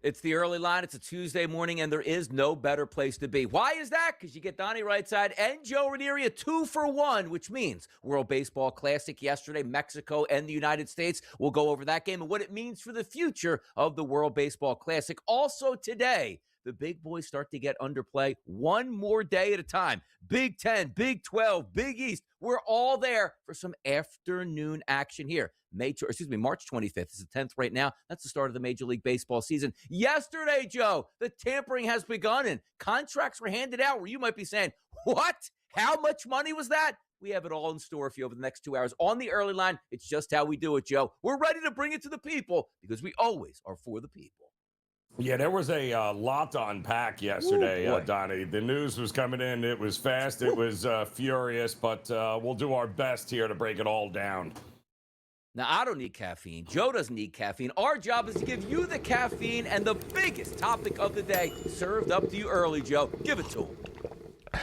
It's the early line. It's a Tuesday morning, and there is no better place to be. Why is that? Because you get Donnie Rightside and Joe Ranieri, a 2-for-1, which means World Baseball Classic yesterday, Mexico and the United States. We'll go over that game and what it means for the future of the World Baseball Classic. Also today, the big boys start to get underplay one more day at a time. Big 10, Big 12, Big East. We're all there for some afternoon action here. March 25th is the 10th right now. That's the start of the Major League Baseball season. Yesterday, Joe, the tampering has begun and contracts were handed out where you might be saying, what? How much money was that? We have it all in store for you over the next 2 hours on the early line. It's just how we do it, Joe. We're ready to bring it to the people because we always are for the people. Yeah, there was a lot to unpack yesterday, Donnie. The news was coming in. It was fast. It was furious, but we'll do our best here to break it all down. Now, I don't need caffeine. Joe doesn't need caffeine. Our job is to give you the caffeine and the biggest topic of the day served up to you early, Joe. Give it to him.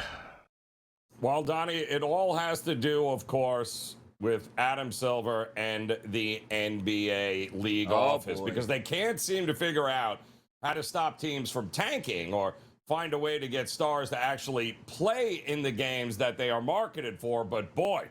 Well, Donnie, it all has to do, of course, with Adam Silver and the NBA league office because they can't seem to figure out how to stop teams from tanking or find a way to get stars to actually play in the games that they are marketed for. But boy,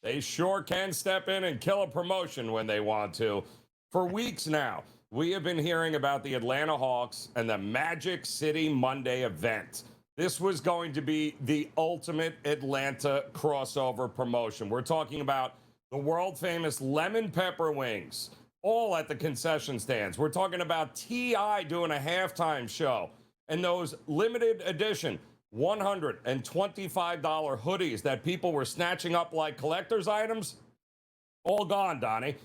they sure can step in and kill a promotion when they want to. For weeks now, we have been hearing about the Atlanta Hawks and the Magic City Monday event. This was going to be the ultimate Atlanta crossover promotion. We're talking about the world-famous lemon pepper wings, all at the concession stands. We're talking about T.I. doing a halftime show and those limited edition $125 hoodies that people were snatching up like collector's items, all gone, Donnie.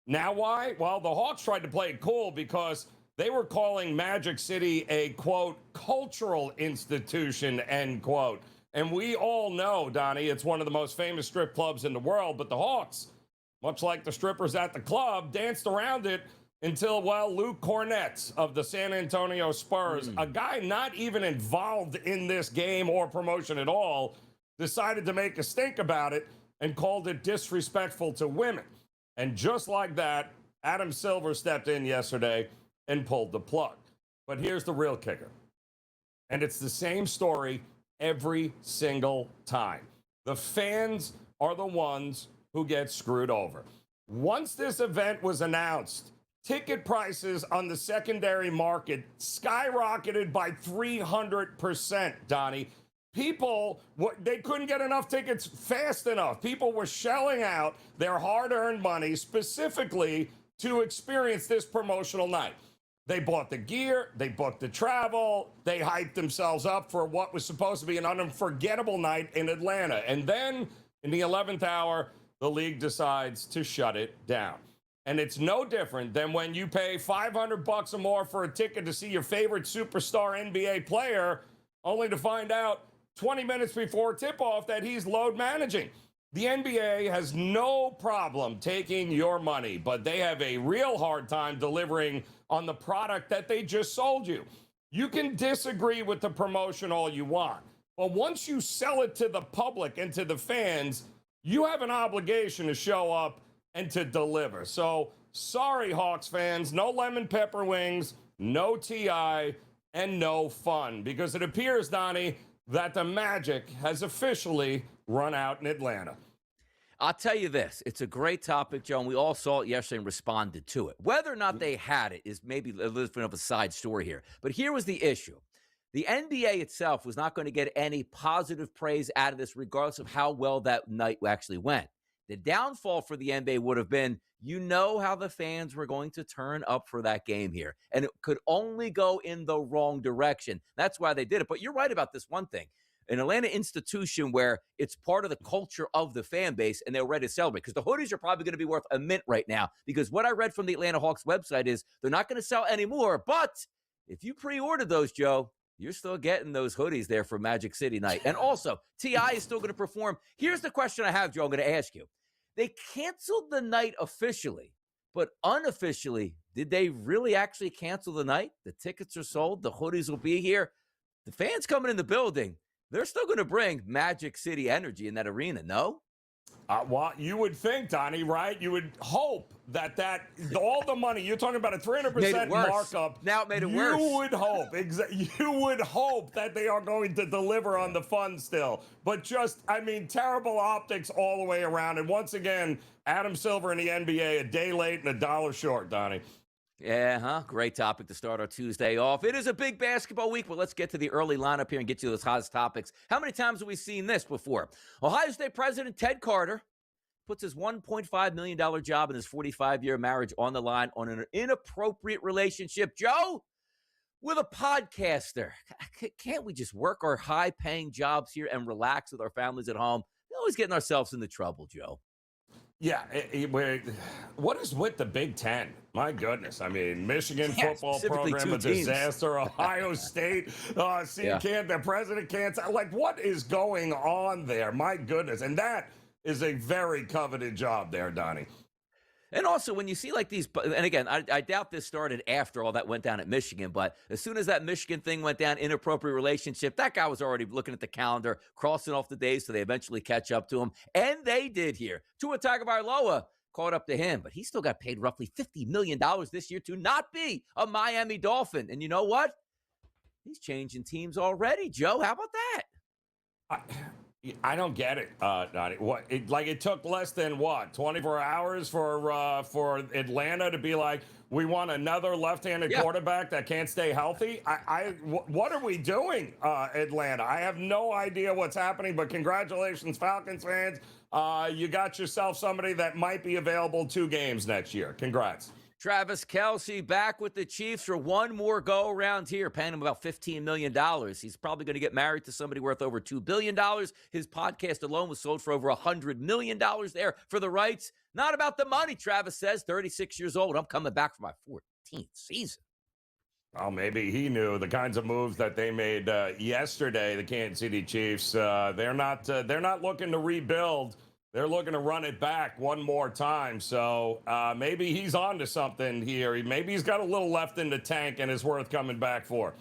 Now why? Well, the Hawks tried to play it cool because they were calling Magic City a, quote, cultural institution, end quote. And we all know, Donnie, it's one of the most famous strip clubs in the world, but the Hawks, much like the strippers at the club, danced around it until, well, Luke Cornett of the San Antonio Spurs, a guy not even involved in this game or promotion at all, decided to make a stink about it and called it disrespectful to women. And just like that, Adam Silver stepped in yesterday and pulled the plug. But here's the real kicker. And it's the same story every single time. The fans are the ones who get screwed over. Once this event was announced, ticket prices on the secondary market skyrocketed by 300%, Donnie. People, they couldn't get enough tickets fast enough. People were shelling out their hard-earned money specifically to experience this promotional night. They bought the gear, they booked the travel, they hyped themselves up for what was supposed to be an unforgettable night in Atlanta. And then, in the 11th hour, the league decides to shut it down. And it's no different than when you pay $500 or more for a ticket to see your favorite superstar NBA player, only to find out 20 minutes before tip-off that he's load managing. The NBA has no problem taking your money, but they have a real hard time delivering on the product that they just sold you. You can disagree with the promotion all you want, but once you sell it to the public and to the fans, you have an obligation to show up and to deliver. So, sorry, Hawks fans, no lemon pepper wings, no T.I., and no fun, because it appears, Donnie, that the Magic has officially run out in Atlanta. I'll tell you this. It's a great topic, Joe, and we all saw it yesterday and responded to it. Whether or not they had it is maybe a little bit of a side story here. But here was the issue. The NBA itself was not going to get any positive praise out of this, regardless of how well that night actually went. The downfall for the NBA would have been, you know how the fans were going to turn up for that game here. And it could only go in the wrong direction. That's why they did it. But you're right about this one thing. An Atlanta institution where it's part of the culture of the fan base and they're ready to celebrate. Because the hoodies are probably going to be worth a mint right now. Because what I read from the Atlanta Hawks website is they're not going to sell anymore. But if you pre-ordered those, Joe, you're still getting those hoodies there for Magic City night. And also, T.I. is still going to perform. Here's the question I have, Joe, I'm going to ask you. They canceled the night officially, but unofficially, did they really actually cancel the night? The tickets are sold. The hoodies will be here. The fans coming in the building, they're still going to bring Magic City energy in that arena, no? Well, you would think, Donnie, right? You would hope that all the money you're talking about, a 300% markup. Now it made it worse. You would hope that they are going to deliver on the funds still, but just, I mean, terrible optics all the way around. And once again, Adam Silver and the NBA a day late and $1 short, Donnie. Yeah, great topic to start our Tuesday off. It is a big basketball week, but let's get to the early lineup here and get to those hottest topics. How many times have we seen this before? Ohio State President Ted Carter puts his $1.5 million job and his 45-year marriage on the line on an inappropriate relationship. Joe, with a podcaster, can't we just work our high-paying jobs here and relax with our families at home? We're always getting ourselves into trouble, Joe. Yeah, what is with the Big Ten? My goodness. I mean, Michigan football program, a disaster. Ohio State, the president can't. Like, what is going on there? My goodness. And that is a very coveted job there, Donnie. And also, when you see like these, and again, I doubt this started after all that went down at Michigan, but as soon as that Michigan thing went down, inappropriate relationship, that guy was already looking at the calendar, crossing off the days so they eventually catch up to him. And they did here. Tua Tagovailoa caught up to him, but he still got paid roughly $50 million this year to not be a Miami Dolphin. And you know what? He's changing teams already, Joe. How about that? I don't get it, Donnie. It took less than 24 hours for Atlanta to be like, we want another left-handed quarterback that can't stay healthy. What are we doing, Atlanta? I have no idea what's happening, but congratulations, Falcons fans. You got yourself somebody that might be available 2 games next year. Congrats. Travis Kelce back with the Chiefs for one more go around here, paying him about $15 million. He's probably going to get married to somebody worth over $2 billion. His podcast alone was sold for over $100 million there for the rights. Not about the money, Travis says. 36 years old. I'm coming back for my 14th season. Well, maybe he knew the kinds of moves that they made yesterday, the Kansas City Chiefs. They're not looking to rebuild. They're looking to run it back one more time. So maybe he's on to something here. Maybe he's got a little left in the tank and is worth coming back for.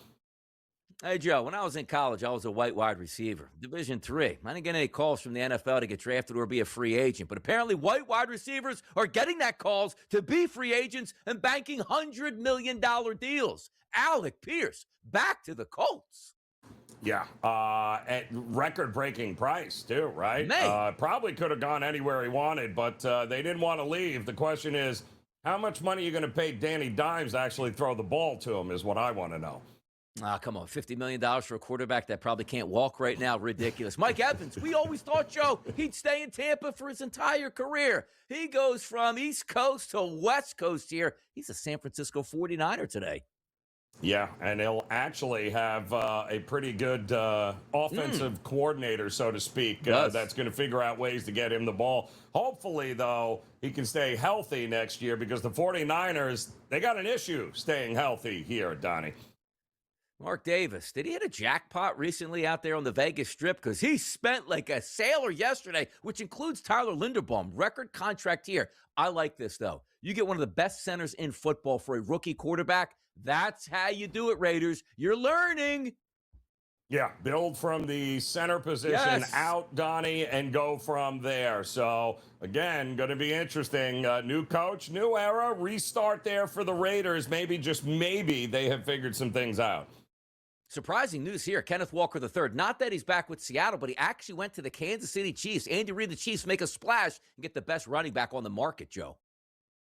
Hey, Joe, when I was in college, I was a white wide receiver. Division III. I didn't get any calls from the NFL to get drafted or be a free agent. But apparently white wide receivers are getting that calls to be free agents and banking $100 million deals. Alec Pierce back to the Colts. Yeah, at record-breaking price, too, right? Man. Probably could have gone anywhere he wanted, but they didn't want to leave. The question is, how much money are you going to pay Danny Dimes to actually throw the ball to him is what I want to know. Come on, $50 million for a quarterback that probably can't walk right now. Ridiculous. Mike Evans, we always thought, Joe, he'd stay in Tampa for his entire career. He goes from East Coast to West Coast here. He's a San Francisco 49er today. Yeah, and he'll actually have a pretty good offensive coordinator, so to speak, that's going to figure out ways to get him the ball. Hopefully, though, he can stay healthy next year because the 49ers, they got an issue staying healthy here, Donnie. Mark Davis, did he hit a jackpot recently out there on the Vegas Strip? Because he spent like a sailor yesterday, which includes Tyler Linderbaum, record contract here. I like this, though. You get one of the best centers in football for a rookie quarterback. That's how you do it, Raiders. You're learning. Yeah, build from the center position out, Donnie, and go from there. So, again, going to be interesting. New coach, new era, restart there for the Raiders. Maybe, just maybe, they have figured some things out. Surprising news here, Kenneth Walker III. Not that he's back with Seattle, but he actually went to the Kansas City Chiefs. Andy Reid, the Chiefs, make a splash and get the best running back on the market, Joe.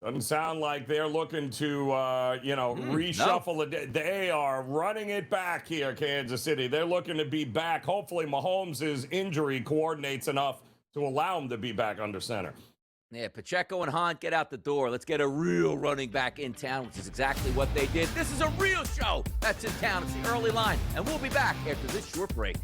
Doesn't sound like they're looking to, reshuffle it. They are running it back here, Kansas City. They're looking to be back. Hopefully, Mahomes' injury coordinates enough to allow him to be back under center. Yeah, Pacheco and Hunt, get out the door. Let's get a real running back in town, which is exactly what they did. This is a real show that's in town. It's the early line, and we'll be back after this short break.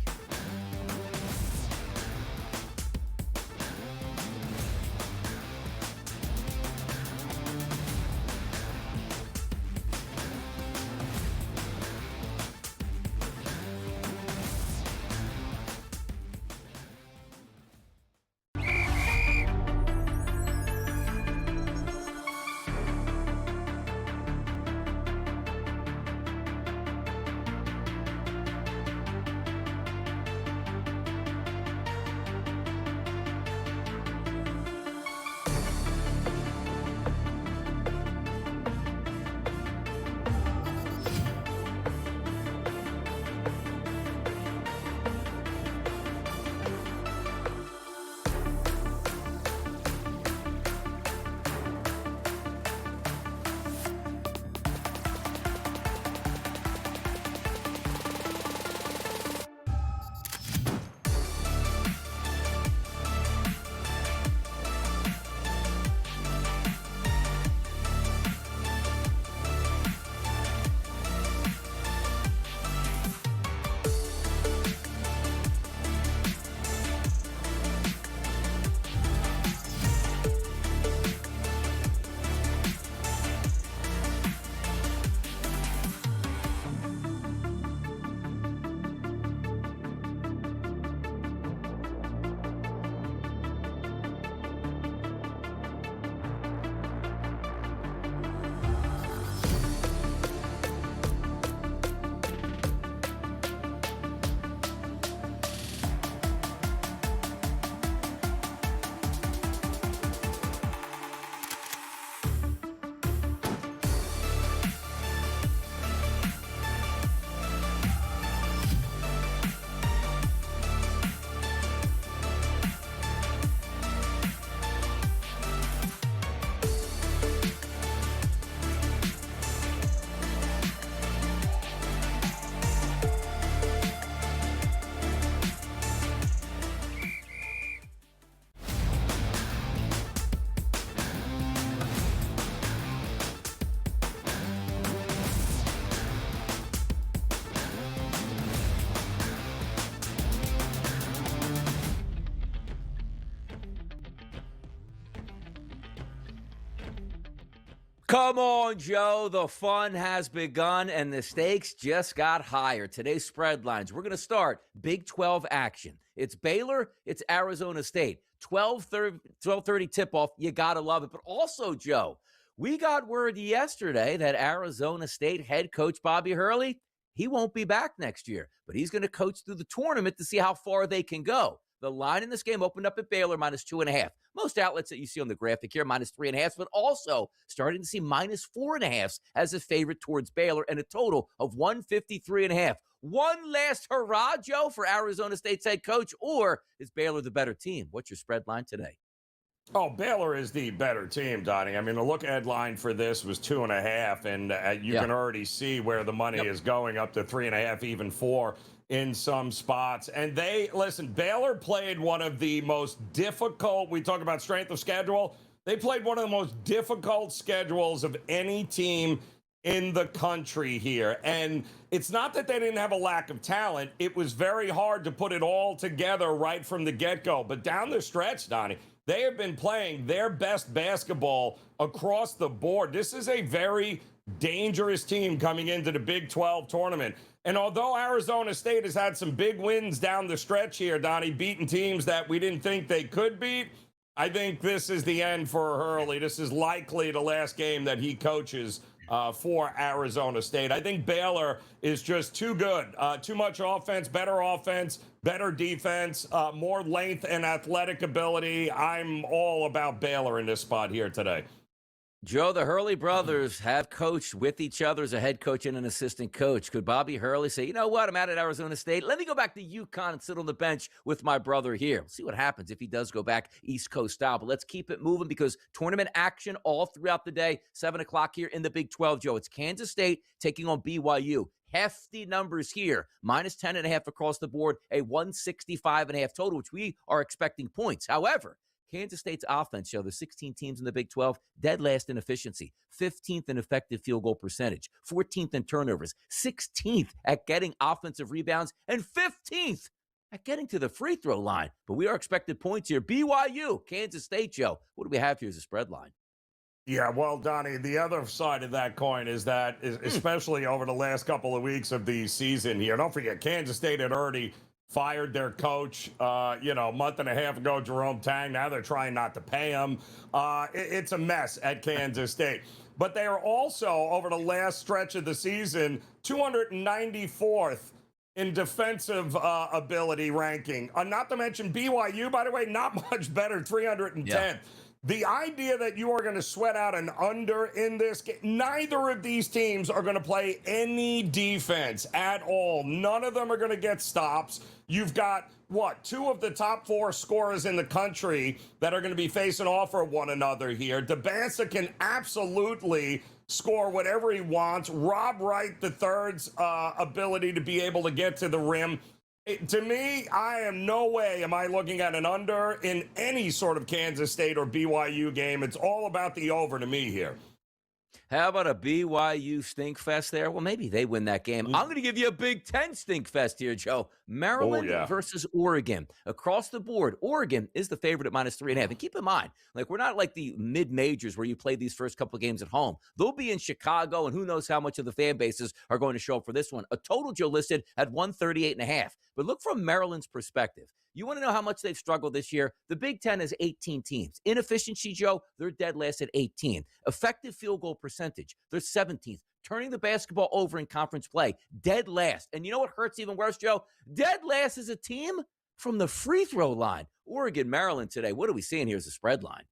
Come on, Joe. The fun has begun, and the stakes just got higher. Today's spread lines. We're going to start Big 12 action. It's Baylor. It's Arizona State. 12:30 tip-off. You got to love it. But also, Joe, we got word yesterday that Arizona State head coach Bobby Hurley, he won't be back next year, but he's going to coach through the tournament to see how far they can go. The line in this game opened up at Baylor -2.5. Most outlets that you see on the graphic here, -3.5, but also starting to see -4.5 as a favorite towards Baylor and a total of 153.5. One last hurrah, Joe, for Arizona State's head coach, or is Baylor the better team? What's your spread line today? Oh, Baylor is the better team, Donnie. I mean, the look-ahead line for this was 2.5, and you can already see where the money is going, up to 3.5, even 4 in some spots. And Baylor played one of the most difficult, we talk about strength of schedule, they played one of the most difficult schedules of any team in the country here. And it's not that they didn't have a lack of talent. It was very hard to put it all together right from the get-go. But down the stretch, Donnie, they have been playing their best basketball across the board. This is a very dangerous team coming into the Big 12 tournament. And although Arizona State has had some big wins down the stretch here, Donnie, beating teams that we didn't think they could beat, I think this is the end for Hurley. This is likely the last game that he coaches for Arizona State. I think Baylor is just too good. Too much offense, better defense, more length and athletic ability. I'm all about Baylor in this spot here today. Joe, the Hurley brothers have coached with each other as a head coach and an assistant coach. Could Bobby Hurley say, you know what, I'm out at Arizona State. Let me go back to UConn and sit on the bench with my brother here. We'll see what happens if he does go back East Coast style. But let's keep it moving because tournament action all throughout the day, 7 o'clock here in the Big 12, Joe. It's Kansas State taking on BYU. Hefty numbers here, -10.5 across the board, a 165.5 total, which we are expecting points. However, Kansas State's offense, show the 16 teams in the Big 12, dead last in efficiency, 15th in effective field goal percentage, 14th in turnovers, 16th at getting offensive rebounds, and 15th at getting to the free throw line. But we are expected points here. BYU, Kansas State, Joe. What do we have here as a spread line? Yeah, well, Donnie, the other side of that coin is that, especially over the last couple of weeks of the season here, don't forget, Kansas State had already fired their coach, a month and a half ago, Jerome Tang. Now they're trying not to pay him. It's a mess at Kansas State. But they are also, over the last stretch of the season, 294th in defensive ability ranking. Not to mention BYU, by the way, not much better, 310th. Yeah. The idea that you are going to sweat out an under in this game, neither of these teams are going to play any defense at all. None of them are going to get stops. You've got, two of the top 4 scorers in the country that are going to be facing off for one another here. DeBansa can absolutely score whatever he wants. Rob Wright III's ability to be able to get to the rim. To me, no way am I looking at an under in any sort of Kansas State or BYU game. It's all about the over to me here. How about a BYU stink fest there? Well, maybe they win that game. I'm going to give you a Big Ten stink fest here, Joe. Maryland versus Oregon. Across the board, Oregon is the favorite at -3.5. And keep in mind, we're not like the mid-majors where you play these first couple of games at home. They'll be in Chicago, and who knows how much of the fan bases are going to show up for this one. A total, Joe, listed at 138.5. But look from Maryland's perspective. You want to know how much they've struggled this year? The Big Ten has 18 teams. Inefficiency, Joe, they're dead last at 18. Effective field goal percentage, they're 17th. Turning the basketball over in conference play, dead last. And you know what hurts even worse, Joe? Dead last is a team from the free throw line. Oregon, Maryland today. What are we seeing here as a spread line?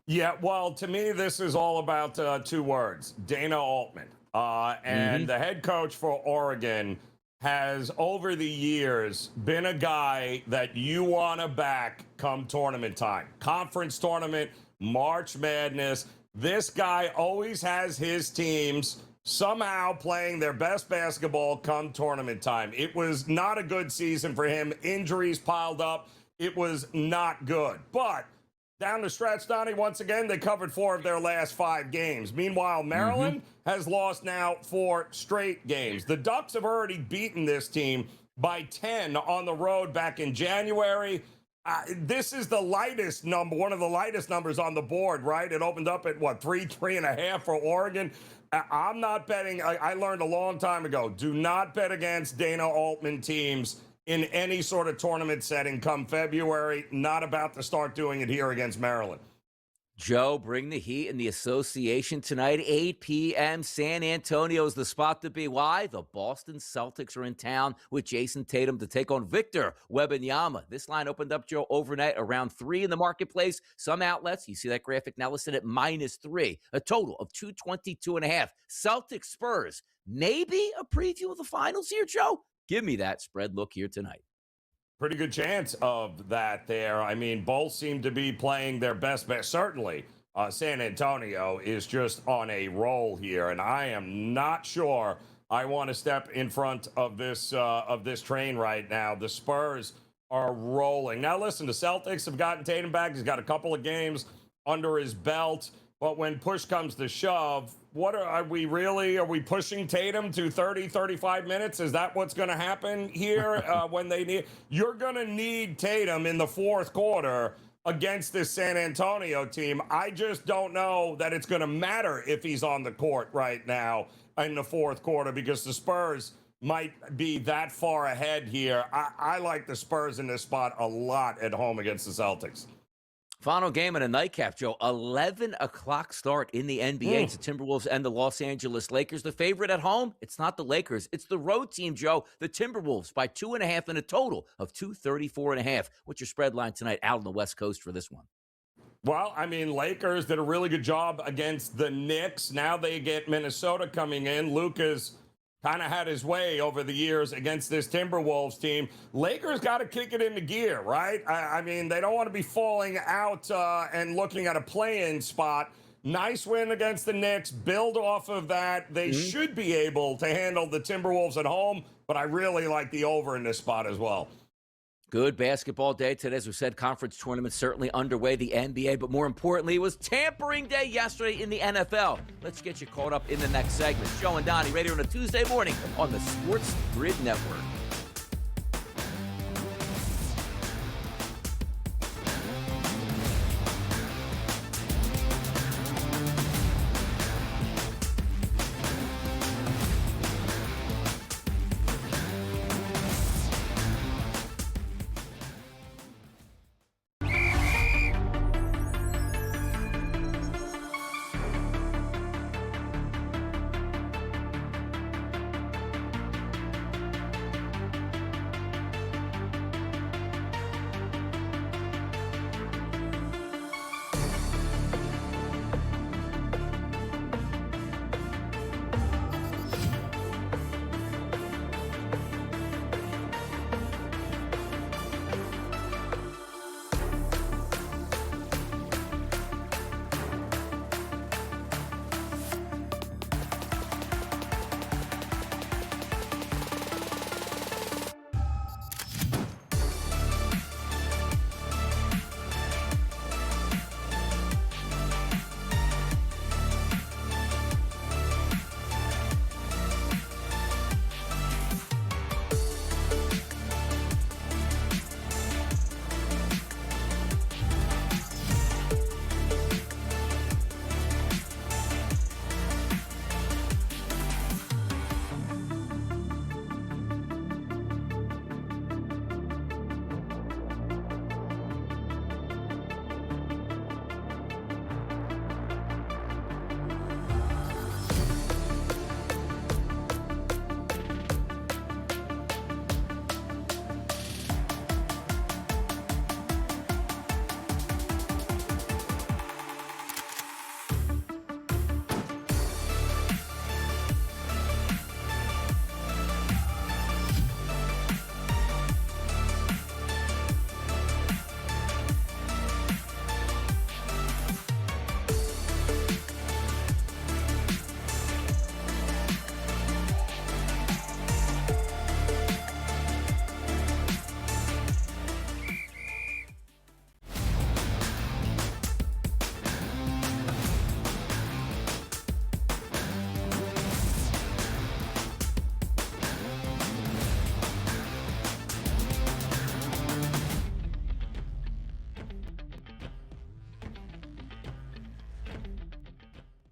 Yeah, well, to me, this is all about 2 words, Dana Altman. And the head coach for Oregon has, over the years, been a guy that you want to back come tournament time. Conference tournament, March Madness. This guy always has his teams somehow playing their best basketball come tournament time. It was not a good season for him. Injuries piled up. It was not good. But down the stretch, Donnie, once again, they covered 4 of their last 5 games. Meanwhile, Maryland has lost now 4 straight games. The Ducks have already beaten this team by 10 on the road back in January. This is the lightest number, one of the lightest numbers on the board, right? It opened up at what, 3.5 for Oregon. I'm not betting. I learned a long time ago, do not bet against Dana Altman teams in any sort of tournament setting come February. Not about to start doing it here against Maryland. Joe, bring the heat in the association tonight, 8 p.m. San Antonio is the spot to be. Why? The Boston Celtics are in town with Jason Tatum to take on Victor Wembanyama. This line opened up, Joe, overnight around 3 in the marketplace. Some outlets, you see that graphic now listed at -3, a total of 222.5. Celtics Spurs, maybe a preview of the finals here, Joe? Give me that spread look here tonight. Pretty good chance of that there. I mean, both seem to be playing their best. Certainly, San Antonio is just on a roll here, and I am not sure I want to step in front of this train right now. The Spurs are rolling. Now, listen, the Celtics have gotten Tatum back. He's got a couple of games under his belt. But when push comes to shove, are we pushing Tatum to 30, 35 minutes? Is that what's going to happen here when they need? You're going to need Tatum in the fourth quarter against this San Antonio team. I just don't know that it's going to matter if he's on the court right now in the fourth quarter because the Spurs might be that far ahead here. I like the Spurs in this spot a lot at home against the Celtics. Final game and a nightcap, Joe. 11 o'clock start in the NBA. It's the Timberwolves and the Los Angeles Lakers. The favorite at home, it's not the Lakers. It's the road team, Joe. The Timberwolves by 2.5 and a total of 234.5. What's your spread line tonight out on the West Coast for this one? Well, I mean, Lakers did a really good job against the Knicks. Now they get Minnesota coming in. Luka's kind of had his way over the years against this Timberwolves team. Lakers got to kick it into gear, right? I mean, they don't want to be falling out and looking at a play-in spot. Nice win against the Knicks. Build off of that. They should be able to handle the Timberwolves at home, but I really like the over in this spot as well. Good basketball day today. As we said, conference tournament certainly underway, the NBA, but more importantly, it was tampering day yesterday in the NFL. Let's get you caught up in the next segment. Joe and Donnie, right here on a Tuesday morning on the Sports Grid Network.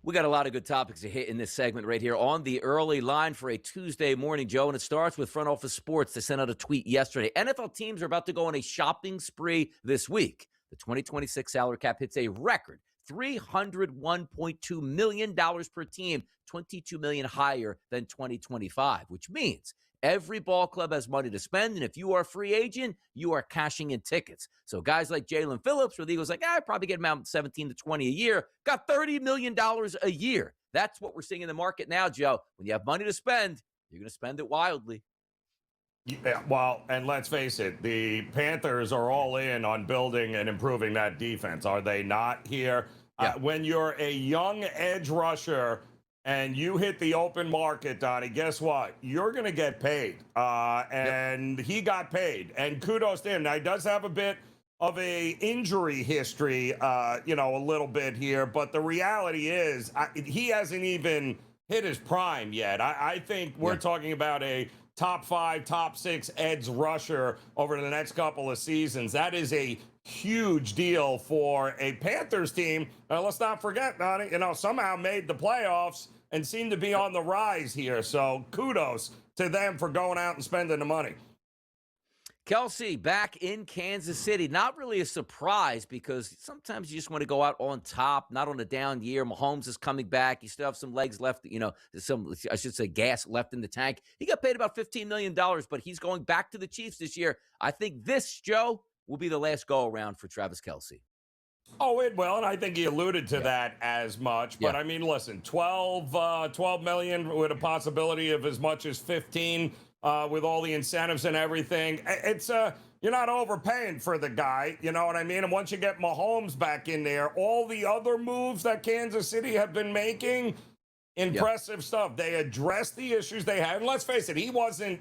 We got a lot of good topics to hit in this segment right here on the early line for a Tuesday morning, Joe. And it starts with Front Office Sports. They sent out a tweet yesterday. NFL teams are about to go on a shopping spree this week. The 2026 salary cap hits a record $301.2 million per team, $22 million higher than 2025, which means every ball club has money to spend, and if you are a free agent, you are cashing in tickets. So guys like Jalen Phillips, where the Eagles like, I probably get him out 17 to 20 a year, got $30 million a year. That's what we're seeing in the market now, Joe. When you have money to spend, you're going to spend it wildly. Yeah, well, and let's face it, the Panthers are all in on building and improving that defense. Are they not here? Yeah. When you're a young edge rusher and you hit the open market, Donnie, guess what? You're going to get paid. And he got paid. And kudos to him. Now, he does have a bit of a injury history, a little bit here. But the reality is he hasn't even hit his prime yet. I think we're talking about a top 5, top 6 edge rusher over the next couple of seasons. That is a huge deal for a Panthers team. Let's not forget, Donnie, somehow made the playoffs and seem to be on the rise here. So kudos to them for going out and spending the money. Kelsey back in Kansas City. Not really a surprise because sometimes you just want to go out on top, not on a down year. Mahomes is coming back. You still have some legs left, gas left in the tank. He got paid about $15 million, but he's going back to the Chiefs this year. I think this, Joe, will be the last go-around for Travis Kelsey. Oh, it will, and I think he alluded to that as much. But, I mean, listen, 12 million with a possibility of as much as 15 with all the incentives and everything. It's you're not overpaying for the guy, you know what I mean? And once you get Mahomes back in there, all the other moves that Kansas City have been making, impressive stuff. They addressed the issues they had. And let's face it, he wasn't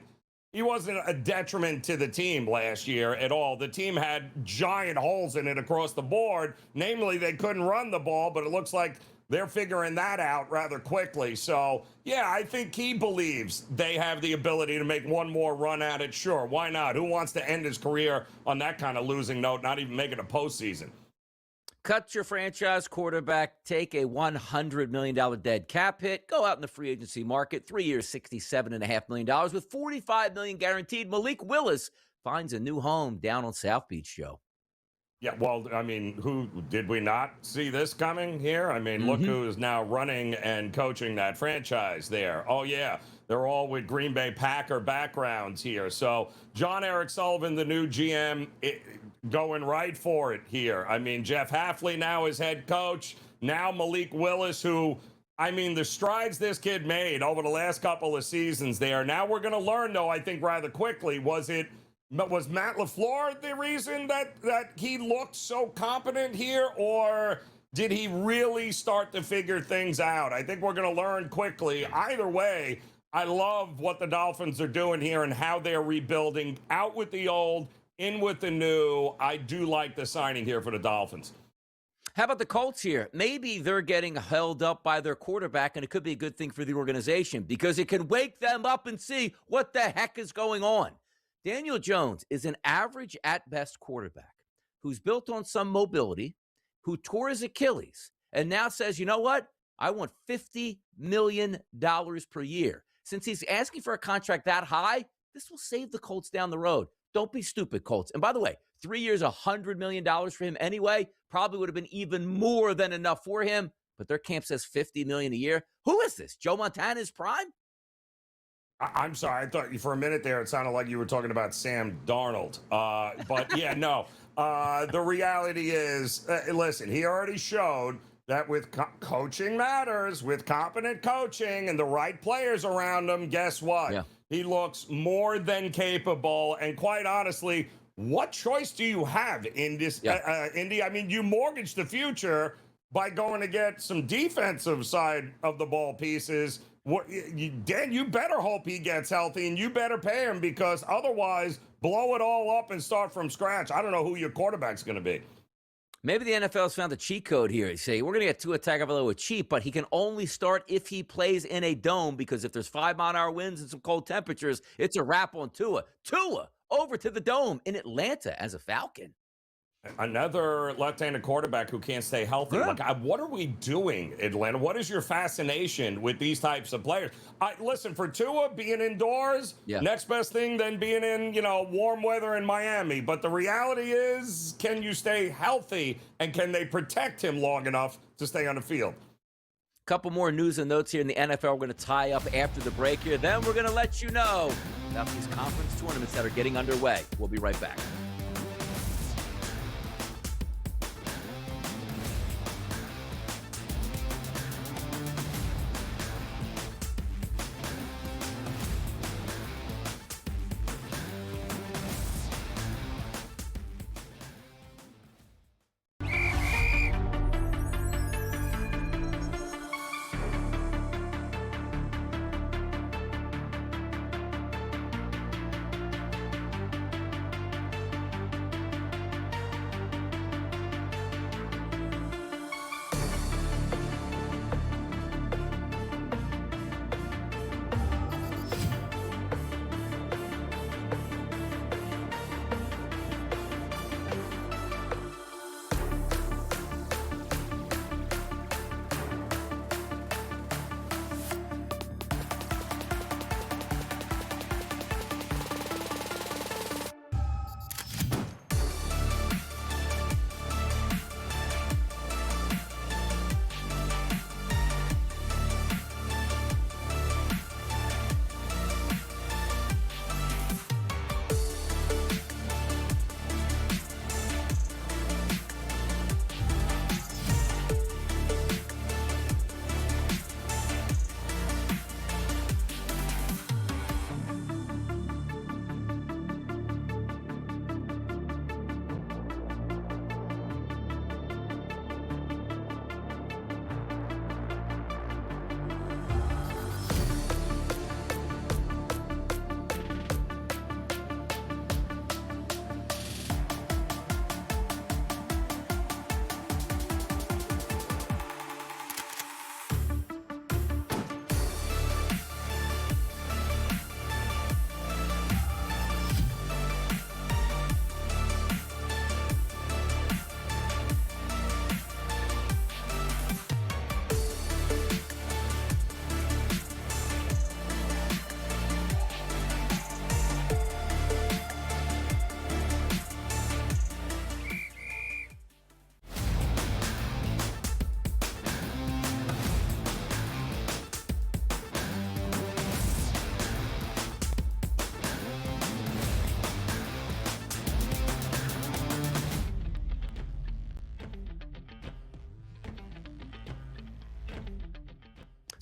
a detriment to the team last year at all. The team had giant holes in it across the board. Namely, they couldn't run the ball, but it looks like they're figuring that out rather quickly. So, yeah, I think he believes they have the ability to make one more run at it. Sure, why not? Who wants to end his career on that kind of losing note, not even making a postseason? Cut your franchise quarterback, take a $100 million dead cap hit, go out in the free agency market, 3 years, $67.5 million with $45 million guaranteed. Malik Willis finds a new home down on South Beach, Joe. Yeah, well, I mean, who did we not see this coming here? I mean, look who is now running and coaching that franchise there. Oh, yeah, they're all with Green Bay Packer backgrounds here. So John Eric Sullivan, the new GM, going right for it here. I mean, Jeff Hafley now is head coach. Now Malik Willis, who, I mean, the strides this kid made over the last couple of seasons there. Now we're going to learn, though, I think rather quickly, was Matt LaFleur the reason that he looked so competent here, or did he really start to figure things out? I think we're going to learn quickly. Either way, I love what the Dolphins are doing here and how they're rebuilding. Out with the old, in with the new. I do like the signing here for the Dolphins. How about the Colts here? Maybe they're getting held up by their quarterback, and it could be a good thing for the organization because it can wake them up and see what the heck is going on. Daniel Jones is an average at best quarterback who's built on some mobility, who tore his Achilles, and now says, you know what? I want $50 million per year. Since he's asking for a contract that high, this will save the Colts down the road. Don't be stupid, Colts. And by the way, 3 years, $100 million for him anyway, probably would have been even more than enough for him, but their camp says $50 million a year. Who is this? Joe Montana's prime? I'm sorry. I thought for a minute there, it sounded like you were talking about Sam Darnold. But yeah, no. The reality is, listen, he already showed that with coaching matters, with competent coaching and the right players around him, guess what? Yeah. He looks more than capable. And quite honestly, what choice do you have in this, Indy? I mean, you mortgage the future by going to get some defensive side of the ball pieces. Dan, you better hope he gets healthy, and you better pay him, because otherwise, blow it all up and start from scratch. I don't know who your quarterback's going to be. Maybe the NFL's found a cheat code here. They say, we're going to get Tua Tagovailoa cheap, but he can only start if he plays in a dome, because if there's 5-mile-an-hour winds and some cold temperatures, it's a wrap on Tua. Tua over to the dome in Atlanta as a Falcon. Another left-handed quarterback who can't stay healthy. Yeah. Like, what are we doing, Atlanta? What is your fascination with these types of players? Listen, for Tua, being indoors, Yeah. next best thing than being in, warm weather in Miami. But the reality is, can you stay healthy, and can they protect him long enough to stay on the field? Couple more news and notes here in the NFL. We're going to tie up after the break here. Then we're going to let you know about these conference tournaments that are getting underway. We'll be right back.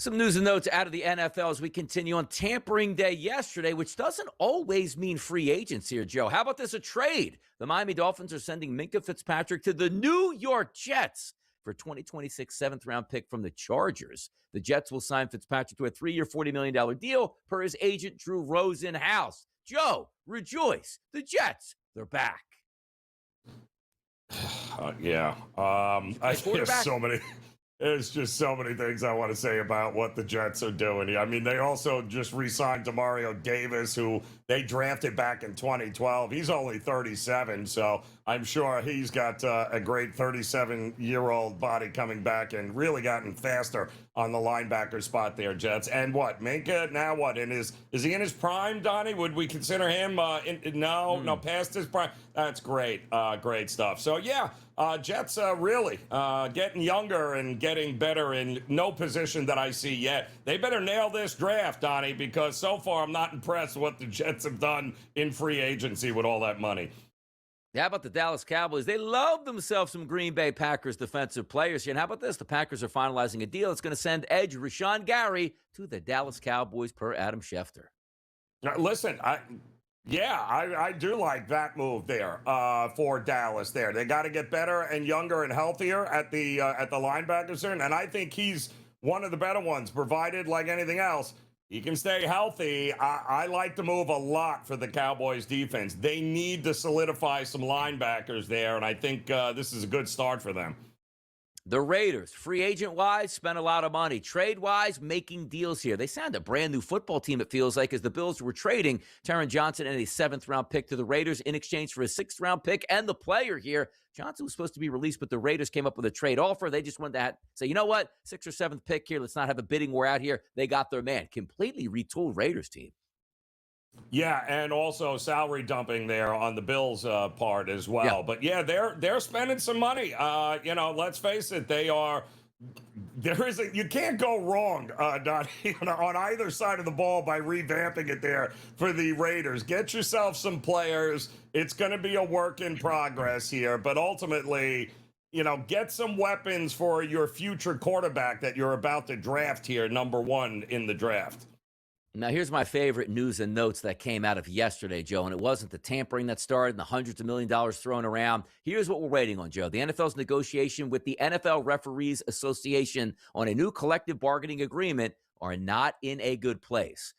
Some news and notes out of the NFL as we continue on tampering day yesterday, which doesn't always mean free agents here, Joe. How about this, a trade? The Miami Dolphins are sending Minkah Fitzpatrick to the New York Jets for 2026 seventh-round pick from the Chargers. The Jets will sign Fitzpatrick to a 3-year, $40 million deal per his agent, Drew Rosenhaus. Joe, rejoice. The Jets, they're back. Yeah. There's just so many things I want to say about what the Jets are doing. I mean, they also just re-signed Demario Davis, who they drafted back in 2012. He's only 37, so I'm sure he's got a great 37-year-old body coming back and really gotten faster on the linebacker spot there, Jets. And what, Minkah, now what? Is he in his prime, Donnie? Would we consider him? No, past his prime. That's great. Great stuff. So, yeah. Jets really getting younger and getting better in no position that I see yet. They better nail this draft, Donnie, because so far I'm not impressed with what the Jets have done in free agency with all that money. How about the Dallas Cowboys? They love themselves some Green Bay Packers defensive players here. And how about this? The Packers are finalizing a deal that's going to send edge Rashawn Gary to the Dallas Cowboys per Adam Schefter. Now, listen, I do like that move there for Dallas there. They got to get better and younger and healthier at the linebackers there. And I think he's one of the better ones, provided, like anything else, he can stay healthy. I like the move a lot for the Cowboys defense. They need to solidify some linebackers there, and I think this is a good start for them. The Raiders, free agent-wise, spent a lot of money. Trade-wise, making deals here. They signed a brand-new football team, it feels like, as the Bills were trading Taron Johnson and a 7th-round pick to the Raiders in exchange for a 6th-round pick and the player here. Johnson was supposed to be released, but the Raiders came up with a trade offer. They just wanted to say, you know what, 6th or 7th pick here. Let's not have a bidding war out here. They got their man. Completely retooled Raiders team. Yeah, and also salary dumping there on the Bills part as well. Yeah. But yeah, they're spending some money. Let's face it, you can't go wrong, Donnie, on either side of the ball by revamping it there for the Raiders. Get yourself some players. It's going to be a work in progress here, but ultimately, get some weapons for your future quarterback that you're about to draft here, number 1 in the draft. Now, here's my favorite news and notes that came out of yesterday, Joe, and it wasn't the tampering that started and the hundreds of $1 million thrown around. Here's what we're waiting on, Joe. The NFL's negotiation with the NFL Referees Association on a new collective bargaining agreement are not in a good place.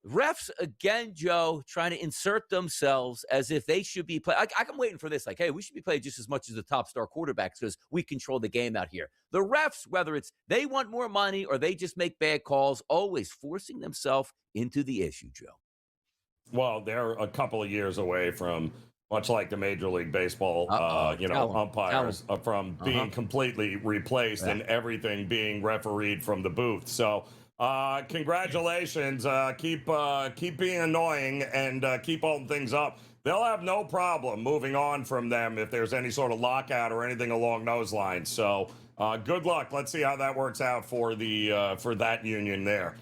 Refs, again, Joe, trying to insert themselves as if they should be playing. I'm waiting for this. Like, hey, we should be playing just as much as the top star quarterbacks because we control the game out here. The refs, whether it's they want more money or they just make bad calls, always forcing themselves into the issue, Joe. Well, they're a couple of years away from, much like the Major League Baseball, umpires, from being completely replaced and everything being refereed from the booth. So, congratulations. Keep being annoying and keep holding things up. They'll have no problem moving on from them if there's any sort of lockout or anything along those lines. So good luck. Let's see how that works out for that union there.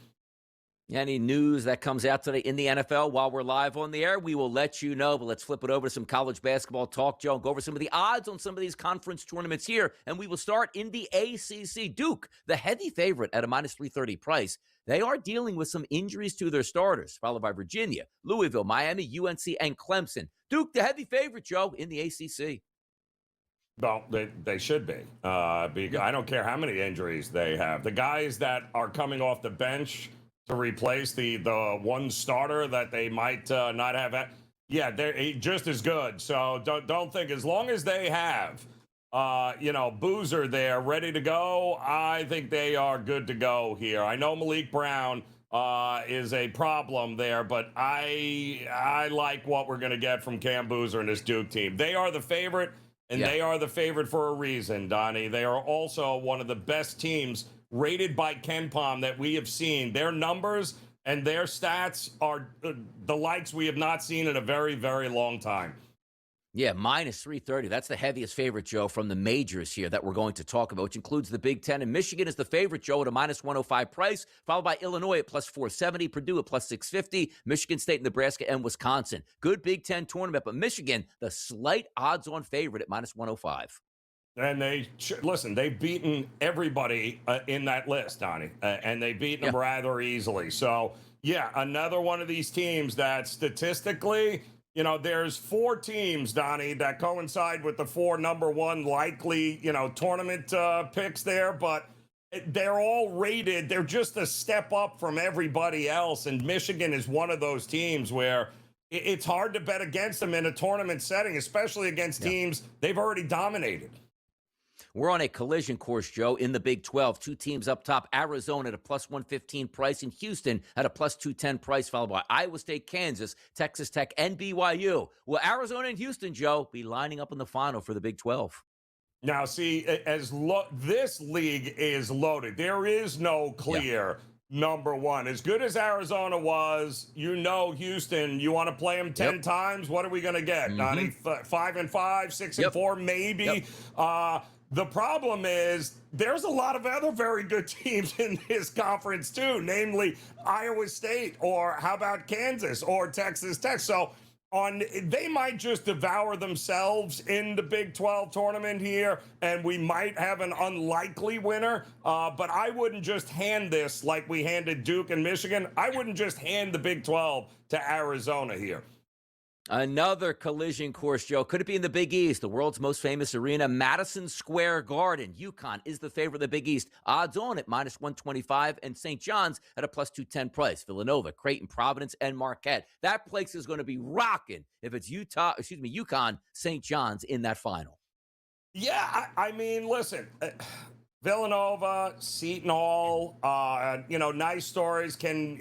Any news that comes out today in the NFL while we're live on the air, we will let you know. But let's flip it over to some college basketball talk, Joe, and go over some of the odds on some of these conference tournaments here. And we will start in the ACC. Duke, the heavy favorite at a minus 330 price. They are dealing with some injuries to their starters, followed by Virginia, Louisville, Miami, UNC, and Clemson. Duke, the heavy favorite, Joe, in the ACC. Well, they should be. I don't care how many injuries they have. The guys that are coming off the bench to replace the one starter that they might not have. They're just as good. So don't think, as long as they have, Boozer there ready to go, I think they are good to go here. I know Malik Brown is a problem there, but I like what we're going to get from Cam Boozer and this Duke team. They are the favorite, and they are the favorite for a reason, Donnie. They are also one of the best teams rated by KenPom that we have seen. Their numbers and their stats are the likes we have not seen in a very, very long time. Yeah, minus 330. That's the heaviest favorite, Joe, from the majors here that we're going to talk about, which includes the Big Ten. And Michigan is the favorite, Joe, at a minus 105 price, followed by Illinois at plus 470, Purdue at plus 650, Michigan State, Nebraska, and Wisconsin. Good Big Ten tournament, but Michigan, the slight odds-on favorite at minus 105. And they've beaten everybody in that list, Donnie, and they've beaten them rather easily. So, another one of these teams that statistically, there's 4 teams, Donnie, that coincide with the 4 number 1 likely, tournament picks there, but they're all rated. They're just a step up from everybody else, and Michigan is one of those teams where it's hard to bet against them in a tournament setting, especially against teams they've already dominated. We're on a collision course, Joe, in the Big 12. 2 teams up top, Arizona at a plus 115 price, and Houston at a plus 210 price, followed by Iowa State, Kansas, Texas Tech, and BYU. Will Arizona and Houston, Joe, be lining up in the final for the Big 12? Now, see, this league is loaded. There is no clear number 1. As good as Arizona was, Houston, you want to play them 10 times? What are we going to get, Donnie? 5-5, 6-4, maybe? The problem is there's a lot of other very good teams in this conference too, namely Iowa State, or how about Kansas or Texas Tech? So they might just devour themselves in the Big 12 tournament here, and we might have an unlikely winner. But I wouldn't just hand this like we handed Duke and Michigan. I wouldn't just hand the Big 12 to Arizona here. Another collision course, Joe. Could it be in the Big East, the world's most famous arena, Madison Square Garden? UConn is the favorite of the Big East. Odds on at minus 125, and St. John's at a plus 210 price. Villanova, Creighton, Providence, and Marquette. That place is going to be rocking if it's UConn, St. John's in that final. Yeah, I mean, listen, Villanova, Seton Hall, nice stories can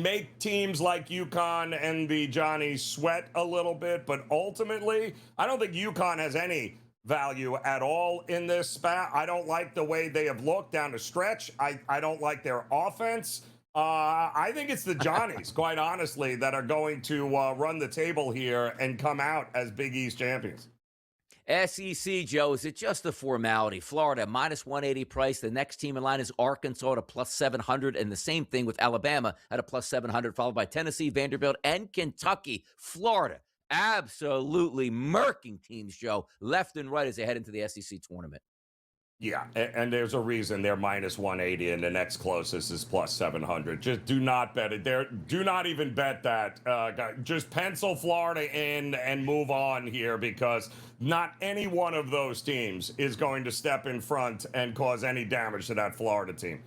make teams like UConn and the Johnnies sweat a little bit, but ultimately, I don't think UConn has any value at all in this spat. I don't like the way they have looked down the stretch. I don't like their offense. I think it's the Johnnies, quite honestly, that are going to run the table here and come out as Big East champions. SEC, Joe, is it just a formality? Florida, minus 180 price. The next team in line is Arkansas at a plus 700. And the same thing with Alabama at a plus 700, followed by Tennessee, Vanderbilt, and Kentucky. Florida, absolutely murking teams, Joe, left and right as they head into the SEC tournament. Yeah, and there's a reason they're minus 180 and the next closest is plus 700. Just do not bet it. Do not even bet that. Just pencil Florida in and move on here, because not any one of those teams is going to step in front and cause any damage to that Florida team.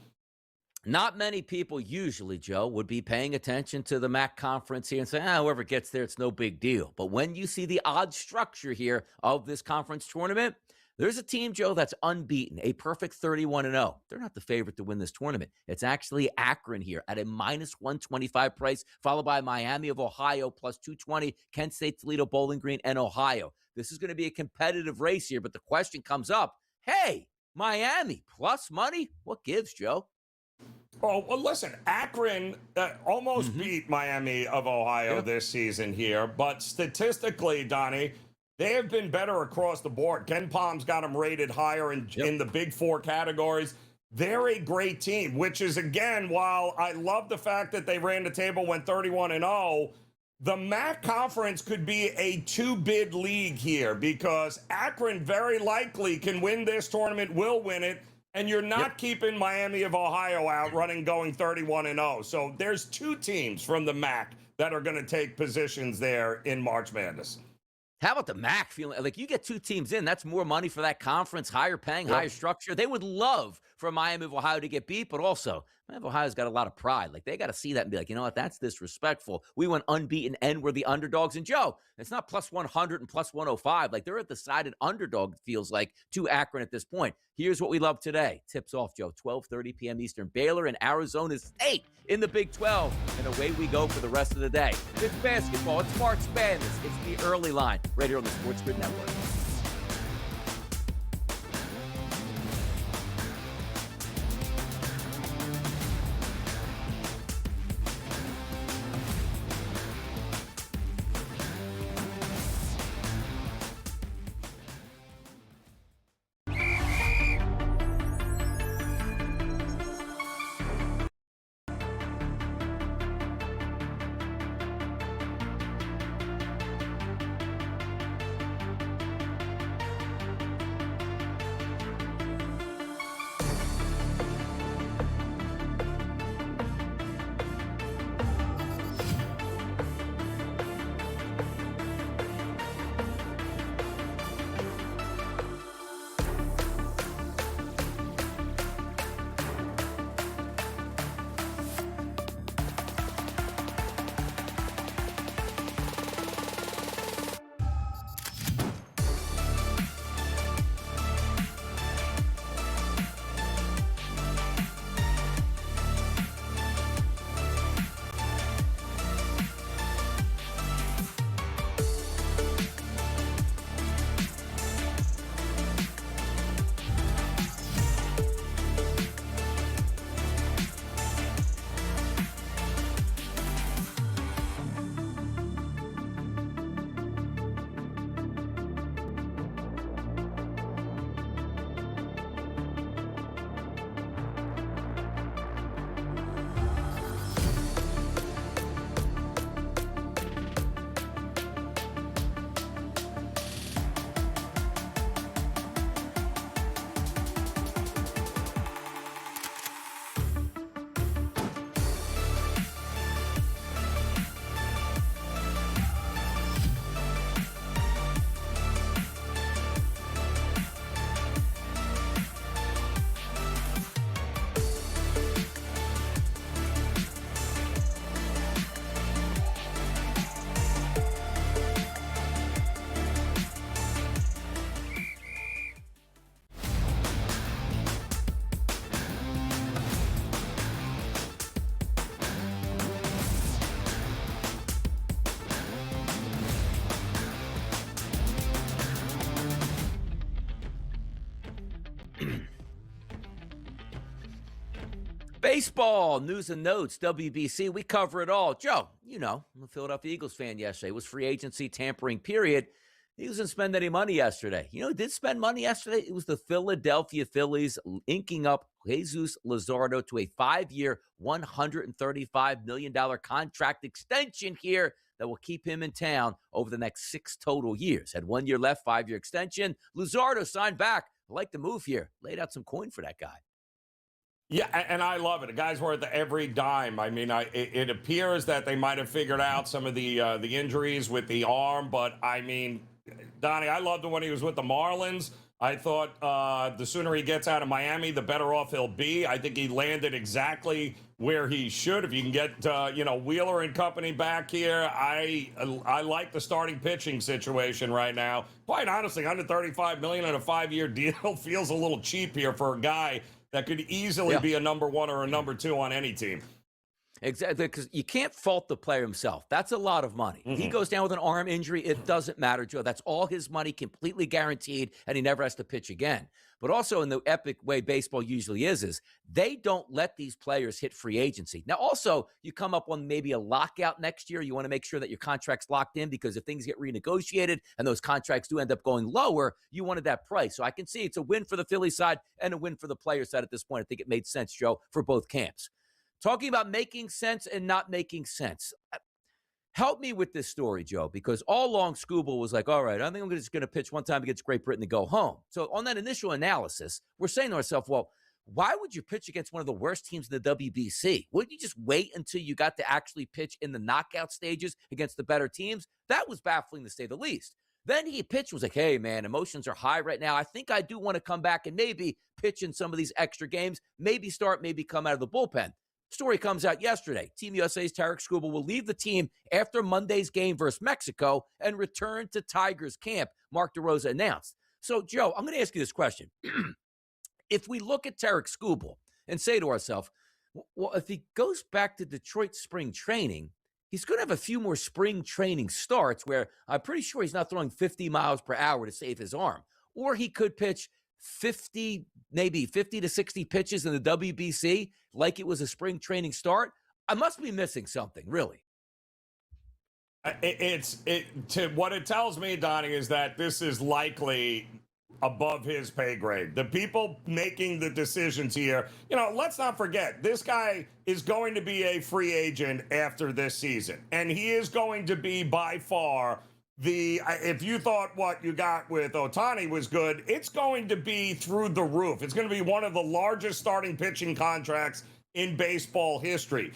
Not many people usually, Joe, would be paying attention to the MAC conference here and say, whoever gets there, it's no big deal. But when you see the odd structure here of this conference tournament, there's a team, Joe, that's unbeaten, a perfect 31-0. They're not the favorite to win this tournament. It's actually Akron here at a minus 125 price, followed by Miami of Ohio plus 220, Kent State, Toledo, Bowling Green, and Ohio. This is going to be a competitive race here, but the question comes up, hey, Miami plus money? What gives, Joe? Oh, well, listen, Akron almost beat Miami of Ohio this season here, but statistically, Donnie, they have been better across the board. Ken Palm's got them rated higher in the Big Four categories. They're a great team, which is, again, while I love the fact that they ran the table, went 31-0, the MAC conference could be a two-bid league here, because Akron very likely can win this tournament, will win it, and you're not keeping Miami of Ohio out going 31-0. So there's two teams from the MAC that are going to take positions there in March Madness. How about the MAC feeling like you get two teams in? That's more money for that conference, higher paying, higher structure. They would love for Miami of Ohio to get beat, but also Miami of Ohio's got a lot of pride. Like, they got to see that and be like, you know what, that's disrespectful. We went unbeaten and we're the underdogs. And Joe, it's not plus 100 and plus 105. Like, they're a decided underdog, it feels like, to Akron at this point. Here's what we love today. Tips off, Joe, 12:30 p.m. Eastern. Baylor and Arizona State in the Big 12. And away we go for the rest of the day. It's basketball. It's March Madness. It's the early line right here on the SportsGrid Network. Baseball, news and notes, WBC, we cover it all. Joe, you know, I'm a Philadelphia Eagles fan yesterday. It was free agency tampering period. Eagles didn't spend any money yesterday. You know who did spend money yesterday? It was the Philadelphia Phillies inking up Jesus Luzardo to a 5-year, $135 million contract extension here that will keep him in town over the next 6 total years. Had 1 year left, 5-year extension. Luzardo signed back. I like the move here. Laid out some coin for that guy. Yeah, and I love it. A guy's worth every dime. I mean, it appears that they might have figured out some of the injuries with the arm, but I mean, Donnie, I loved him when he was with the Marlins. I thought the sooner he gets out of Miami, the better off he'll be. I think he landed exactly where he should. If you can get Wheeler and company back here, I like the starting pitching situation right now. Quite honestly, under $35 million on a 5-year deal feels a little cheap here for a guy that could easily be a number 1 or a number 2 on any team. Exactly, because you can't fault the player himself. That's a lot of money. He goes down with an arm injury. It doesn't matter, Joe. That's all his money, completely guaranteed, and he never has to pitch again. But also in the epic way baseball usually is they don't let these players hit free agency. Now, also, you come up on maybe a lockout next year. You want to make sure that your contract's locked in because if things get renegotiated and those contracts do end up going lower, you wanted that price. So I can see it's a win for the Philly side and a win for the player side at this point. I think it made sense, Joe, for both camps. Talking about making sense and not making sense. Help me with this story, Joe, because all along Scooble was like, all right, I think I'm just going to pitch one time against Great Britain and go home. So on that initial analysis, we're saying to ourselves, well, why would you pitch against one of the worst teams in the WBC? Wouldn't you just wait until you got to actually pitch in the knockout stages against the better teams? That was baffling to say the least. Then he pitched, was like, hey, man, emotions are high right now. I think I do want to come back and maybe pitch in some of these extra games, maybe start, maybe come out of the bullpen. Story comes out yesterday. Team USA's Tarek Skubal will leave the team after Monday's game versus Mexico and return to Tigers camp, Mark DeRosa announced. So, Joe, I'm going to ask you this question. If we look at Tarek Skubal and say to ourselves, well, if he goes back to Detroit spring training, he's going to have a few more spring training starts where I'm pretty sure he's not throwing 50 miles per hour to save his arm. Or he could pitch 50 to 60 pitches in the WBC like it was a spring training start. I must be missing something, really. What it tells me, Donnie, is that this is likely above his pay grade. The people making the decisions here, let's not forget, this guy is going to be a free agent after this season, and he is going to be by far if you thought what you got with Ohtani was good, it's going to be through the roof. It's going to be one of the largest starting pitching contracts in baseball history.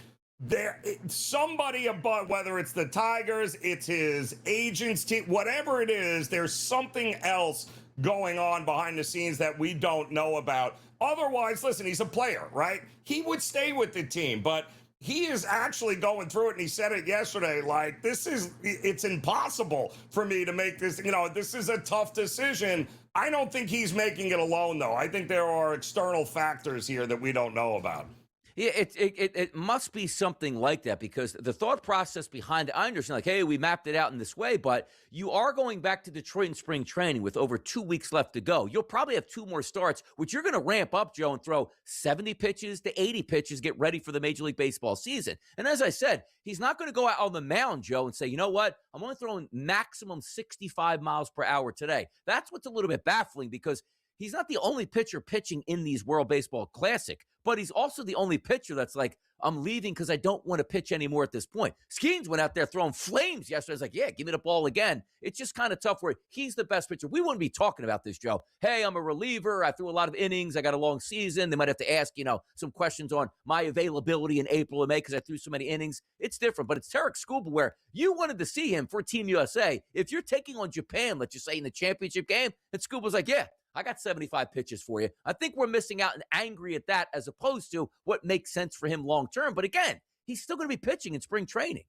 Somebody above, whether it's the Tigers, it's his agent's team, whatever it is, there's something else going on behind the scenes that we don't know about. Otherwise, listen, he's a player, right? He would stay with the team, but he is actually going through it, and he said it yesterday, like, it's impossible for me to make this, this is a tough decision. I don't think he's making it alone, though. I think there are external factors here that we don't know about. Yeah, it must be something like that because the thought process behind it, I understand, like, hey, we mapped it out in this way, but you are going back to Detroit in spring training with over 2 weeks left to go. You'll probably have 2 more starts, which you're going to ramp up, Joe, and throw 70 pitches to 80 pitches, get ready for the Major League Baseball season. And as I said, he's not going to go out on the mound, Joe, and say, you know what, I'm only throwing maximum 65 miles per hour today. That's what's a little bit baffling because he's not the only pitcher pitching in these World Baseball Classic, but he's also the only pitcher that's like, I'm leaving because I don't want to pitch anymore at this point. Skeens went out there throwing flames yesterday. I was like, yeah, give me the ball again. It's just kind of tough where he's the best pitcher. We wouldn't be talking about this, Joe. Hey, I'm a reliever. I threw a lot of innings. I got a long season. They might have to ask, some questions on my availability in April and May because I threw so many innings. It's different, but it's Tarek Skubal where you wanted to see him for Team USA. If you're taking on Japan, let's just say in the championship game, and Skubal's like, yeah, I got 75 pitches for you. I think we're missing out and angry at that as opposed to what makes sense for him long term. But again, he's still going to be pitching in spring training.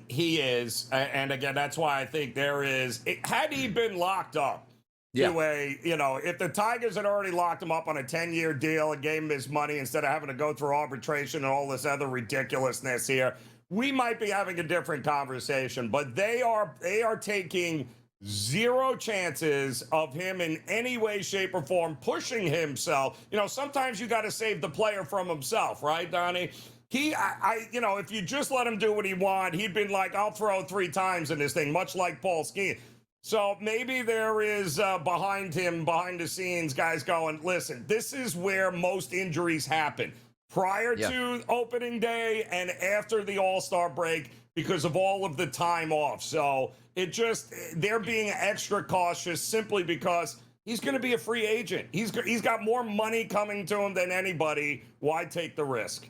He is. And again, that's why I think had he been locked up to if the Tigers had already locked him up on a 10-year deal and gave him his money instead of having to go through arbitration and all this other ridiculousness here, we might be having a different conversation. But they are taking zero chances of him in any way, shape, or form pushing himself. Sometimes you got to save the player from himself, right, Donnie? If you just let him do what he wants, he'd been like, I'll throw 3 times in this thing, much like Paul Skeens. So maybe there is behind the scenes, guys going, listen, this is where most injuries happen. Prior to opening day and after the All-Star break because of all of the time off. So they're being extra cautious simply because he's going to be a free agent. He's got more money coming to him than anybody. Why take the risk?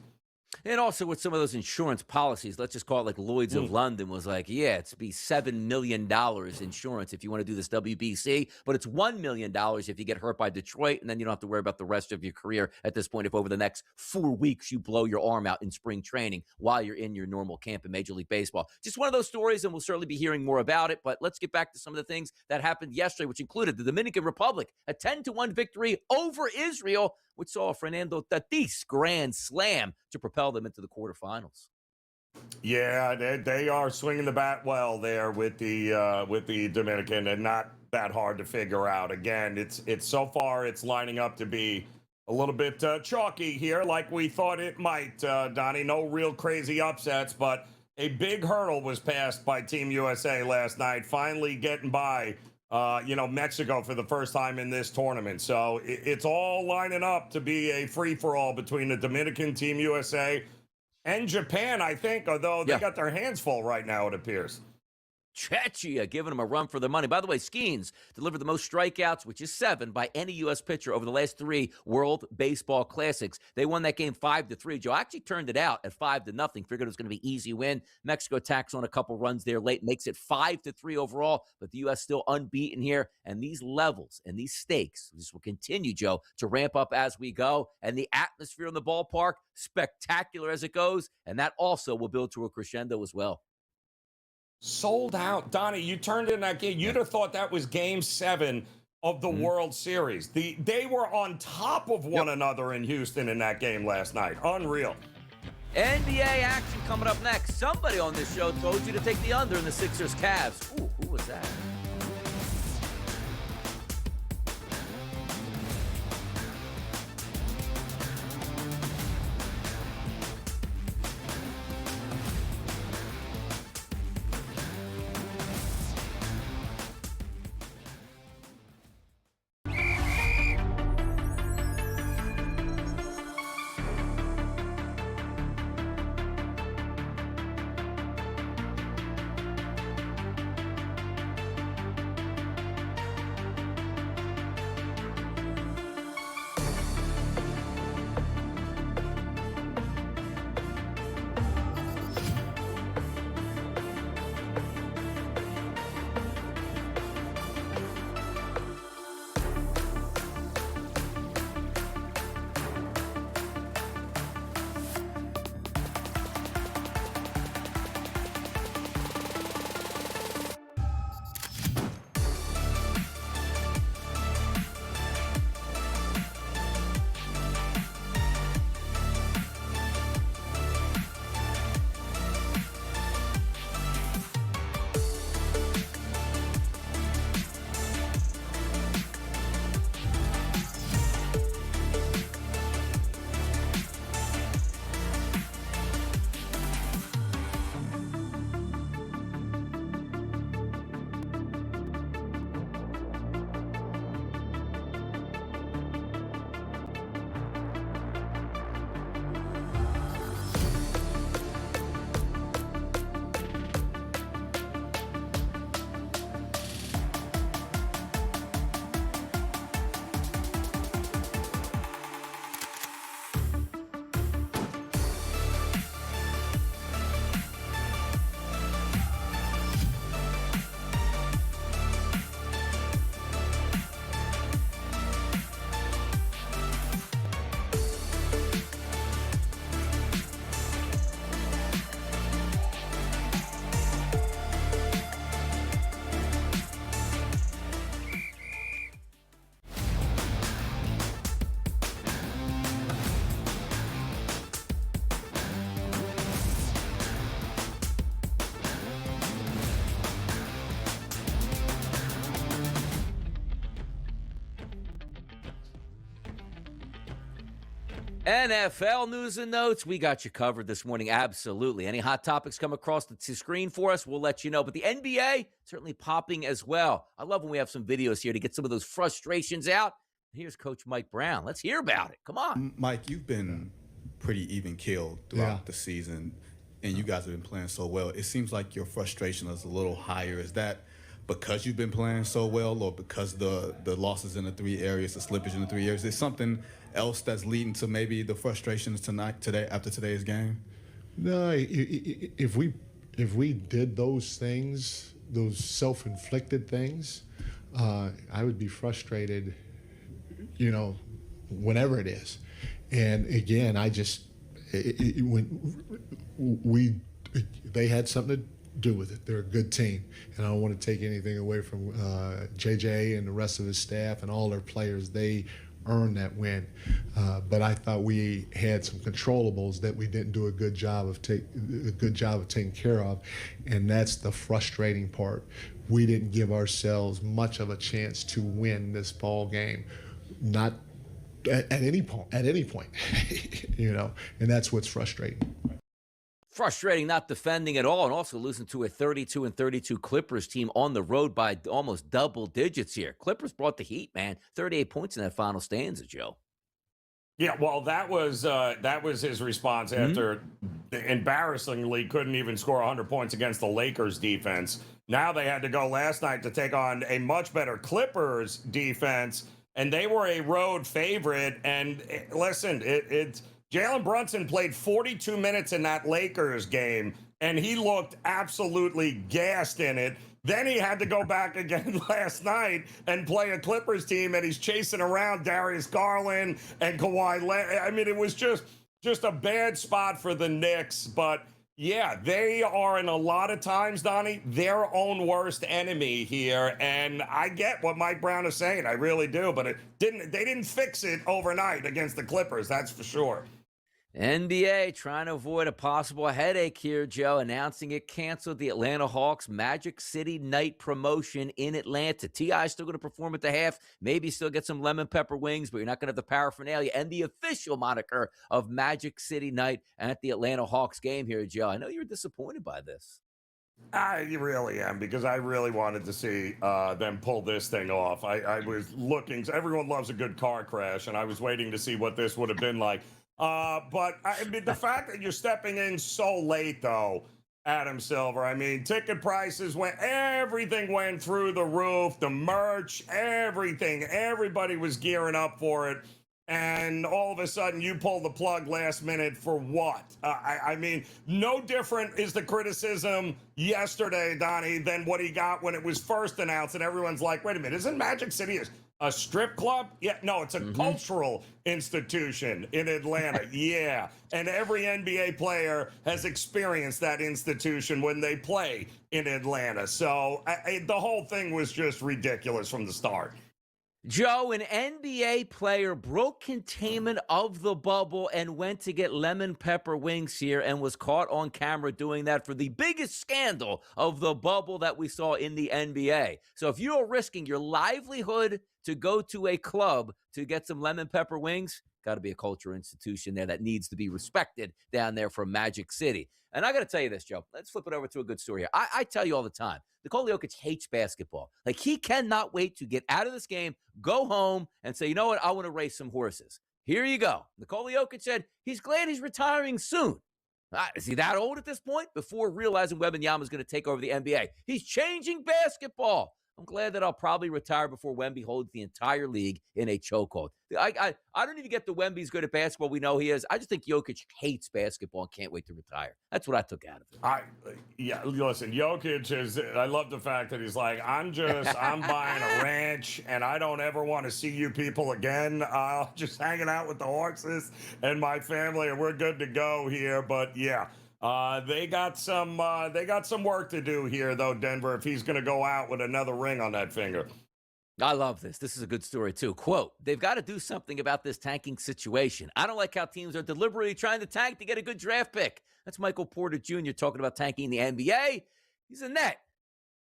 And also with some of those insurance policies, let's just call it like Lloyd's of London was like, yeah, it's be $7 million insurance if you want to do this WBC, but it's $1 million if you get hurt by Detroit, and then you don't have to worry about the rest of your career at this point if over the next 4 weeks you blow your arm out in spring training while you're in your normal camp in Major League Baseball. Just one of those stories, and we'll certainly be hearing more about it, but let's get back to some of the things that happened yesterday, which included the Dominican Republic, a 10-1 victory over Israel, which saw Fernando Tatis grand slam to propel them into the quarterfinals. Yeah, they are swinging the bat well there with the Dominican, and not that hard to figure out. Again, it's so far it's lining up to be a little bit chalky here, like we thought it might. Donnie, no real crazy upsets, but a big hurdle was passed by Team USA last night, finally getting by Mexico for the first time in this tournament. So it's all lining up to be a free-for-all between the Dominican, Team USA, and Japan, I think, although they got their hands full right now, it appears. Chechia giving them a run for their money. By the way, Skeens delivered the most strikeouts, which is 7 by any U.S. pitcher over the last 3 World Baseball Classics. They won that game 5-3. Joe actually turned it out at 5-0. Figured it was going to be easy win. Mexico tacks on a couple runs there late, makes it 5-3 overall, but the U.S. still unbeaten here. And these levels and these stakes, this will continue, Joe, to ramp up as we go. And the atmosphere in the ballpark, spectacular as it goes. And that also will build to a crescendo as well. Sold out. Donnie, you turned in that game. You'd have thought that was game 7 of the World Series. They were on top of one another in Houston in that game last night. Unreal. NBA action coming up next. Somebody on this show told you to take the under in the Sixers Cavs. Ooh, who was that? NFL news and notes. We got you covered this morning. Absolutely. Any hot topics come across the screen for us, we'll let you know. But the NBA, certainly popping as well. I love when we have some videos here to get some of those frustrations out. Here's Coach Mike Brown. Let's hear about it. Come on. Mike, you've been pretty even keeled throughout the season, and you guys have been playing so well. It seems like your frustration is a little higher. Is that because you've been playing so well, or because the losses in the three areas, the slippage in the three areas? Is something else that's leading to maybe the frustrations today after today's game? No, if we did those things, those self-inflicted things, I would be frustrated, whenever it is. And again, they had something to do with it. They're a good team, and I don't want to take anything away from JJ and the rest of his staff and all their players. They earned that win, but I thought we had some controllables that we didn't do a good job of taking care of, and that's the frustrating part. We didn't give ourselves much of a chance to win this ball game, not at any point, and that's what's frustrating. Frustrating not defending at all, and also losing to a 32-32 Clippers team on the road by almost double digits here. Clippers brought the heat, man. 38 points in that final stanza, Joe. Yeah, well, that was his response after embarrassingly couldn't even score 100 points against the Lakers defense. Now they had to go last night to take on a much better Clippers defense, and they were a road favorite. And listen, it's Jalen Brunson played 42 minutes in that Lakers game, and he looked absolutely gassed in it. Then he had to go back again last night and play a Clippers team, and he's chasing around Darius Garland and Kawhi Leonard. I mean, it was just a bad spot for the Knicks. But, yeah, they are in a lot of times, Donnie, their own worst enemy here. And I get what Mike Brown is saying. I really do. But they didn't fix it overnight against the Clippers, that's for sure. NBA trying to avoid a possible headache here, Joe, announcing it canceled the Atlanta Hawks Magic City Night promotion in Atlanta. T.I. still going to perform at the half, maybe still get some lemon pepper wings, but you're not going to have the paraphernalia and the official moniker of Magic City Night at the Atlanta Hawks game here, Joe. I know you're disappointed by this. I really am, because I really wanted to see them pull this thing off. I was looking. Everyone loves a good car crash, and I was waiting to see what this would have been like. But I mean, the fact that you're stepping in so late, though, Adam Silver, I mean, ticket prices everything went through the roof, the merch, everything. Everybody was gearing up for it. And all of a sudden, you pull the plug last minute for what? I mean, no different is the criticism yesterday, Donnie, than what he got when it was first announced. And everyone's like, wait a minute, isn't Magic City a strip club? Yeah, no, it's a cultural institution in Atlanta. Yeah, and every NBA player has experienced that institution when they play in Atlanta. So the whole thing was just ridiculous from the start. Joe, an NBA player broke containment of the bubble and went to get lemon pepper wings here and was caught on camera doing that for the biggest scandal of the bubble that we saw in the NBA. So if you're risking your livelihood to go to a club to get some lemon pepper wings, got to be a cultural institution there that needs to be respected down there from Magic City. And I got to tell you this, Joe. Let's flip it over to a good story here. I tell you all the time, Nikola Jokic hates basketball. Like, he cannot wait to get out of this game, go home, and say, you know what, I want to race some horses. Here you go. Nikola Jokic said he's glad he's retiring soon. Is he that old at this point? Before realizing Wembanyama is going to take over the NBA. He's changing basketball. I'm glad that I'll probably retire before Wemby holds the entire league in a chokehold. I don't even get the Wemby's good at basketball. We know he is. I just think Jokic hates basketball and can't wait to retire. That's what I took out of it. Listen, Jokic is, I love the fact that he's like, I'm buying a ranch and I don't ever want to see you people again. Just hanging out with the horses and my family, and we're good to go here. But yeah. They got some work to do here, though, Denver, if he's going to go out with another ring on that finger. I love this. This is a good story, too. Quote, they've got to do something about this tanking situation. I don't like how teams are deliberately trying to tank to get a good draft pick. That's Michael Porter Jr. talking about tanking the NBA. He's a net.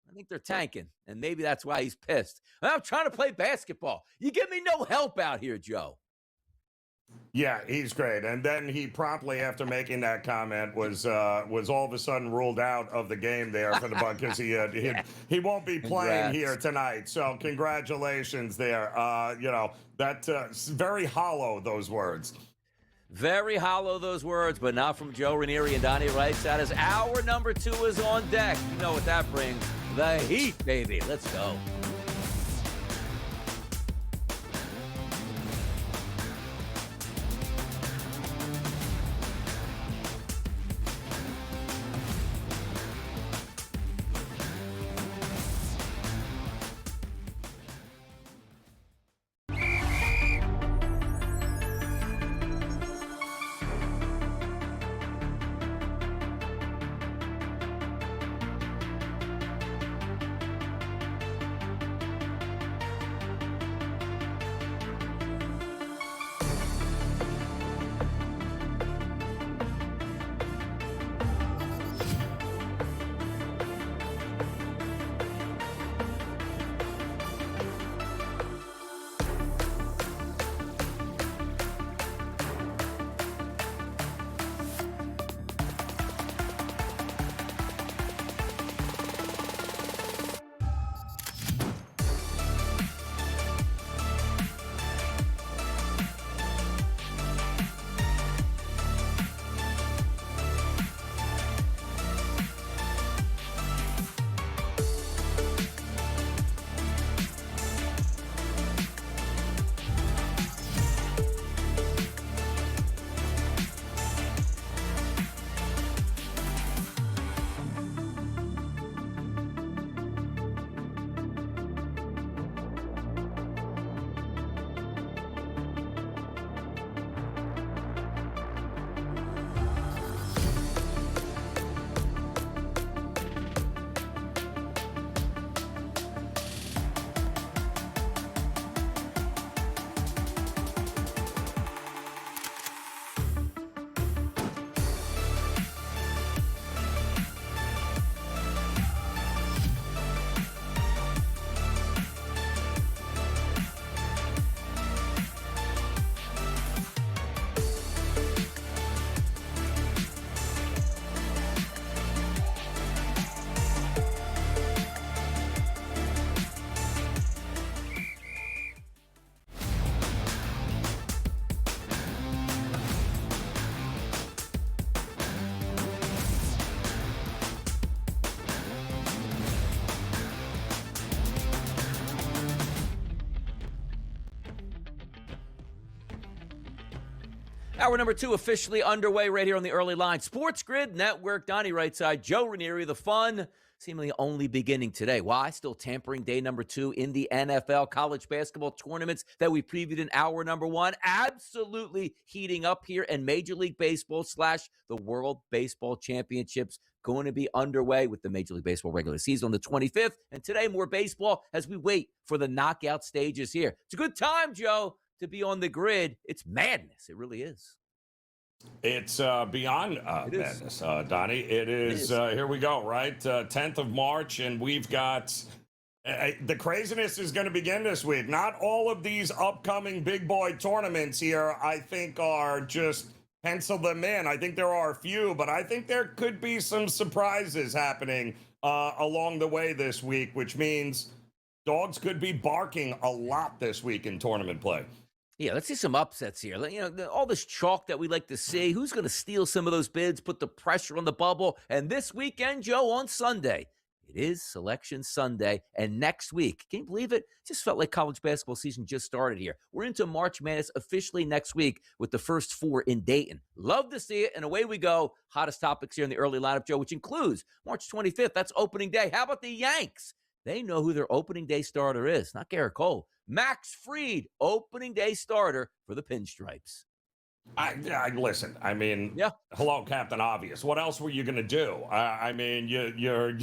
I think they're tanking, and maybe that's why he's pissed. I'm trying to play basketball. You give me no help out here, Joe. Yeah, he's great. And then he promptly, after making that comment, was all of a sudden ruled out of the game there for the Bucs because he won't be playing Congrats. here tonight. So congratulations there. That's very hollow, those words. Very hollow, those words, but not from Joe Ranieri and Donnie Wright. As hour number 2 is on deck. You know what that brings. The heat, baby. Let's go. Hour number 2 officially underway right here on the early line. SportsGrid Network, Donnie Right Side, Joe Ranieri. The fun seemingly only beginning today. Why? Still tampering day number 2 in the NFL college basketball tournaments that we previewed in hour number 1. Absolutely heating up here, and Major League Baseball / the World Baseball Championships going to be underway with the Major League Baseball regular season on the 25th. And today, more baseball as we wait for the knockout stages here. It's a good time, Joe, to be on the grid. It's madness. It really is. It's beyond madness, Donnie. It is. Here we go, right? 10th of March, and we've got the craziness is going to begin this week. Not all of these upcoming big boy tournaments here, I think, are just pencil them in. I think there are a few, but I think there could be some surprises happening along the way this week, which means dogs could be barking a lot this week in tournament play. Yeah, let's see some upsets here. You know, all this chalk that we like to see. Who's going to steal some of those bids, put the pressure on the bubble? And this weekend, Joe, on Sunday, it is Selection Sunday. And next week, can you believe it? Just felt like college basketball season just started here. We're into March Madness officially next week with the first 4 in Dayton. Love to see it. And away we go. Hottest topics here in the early lineup, Joe, which includes March 25th. That's opening day. How about the Yanks? They know who their opening day starter is. Not Garrett Cole. Max Fried, opening day starter for the Pinstripes. I listen. I mean, yeah. Hello, Captain Obvious. What else were you going to do? I mean, your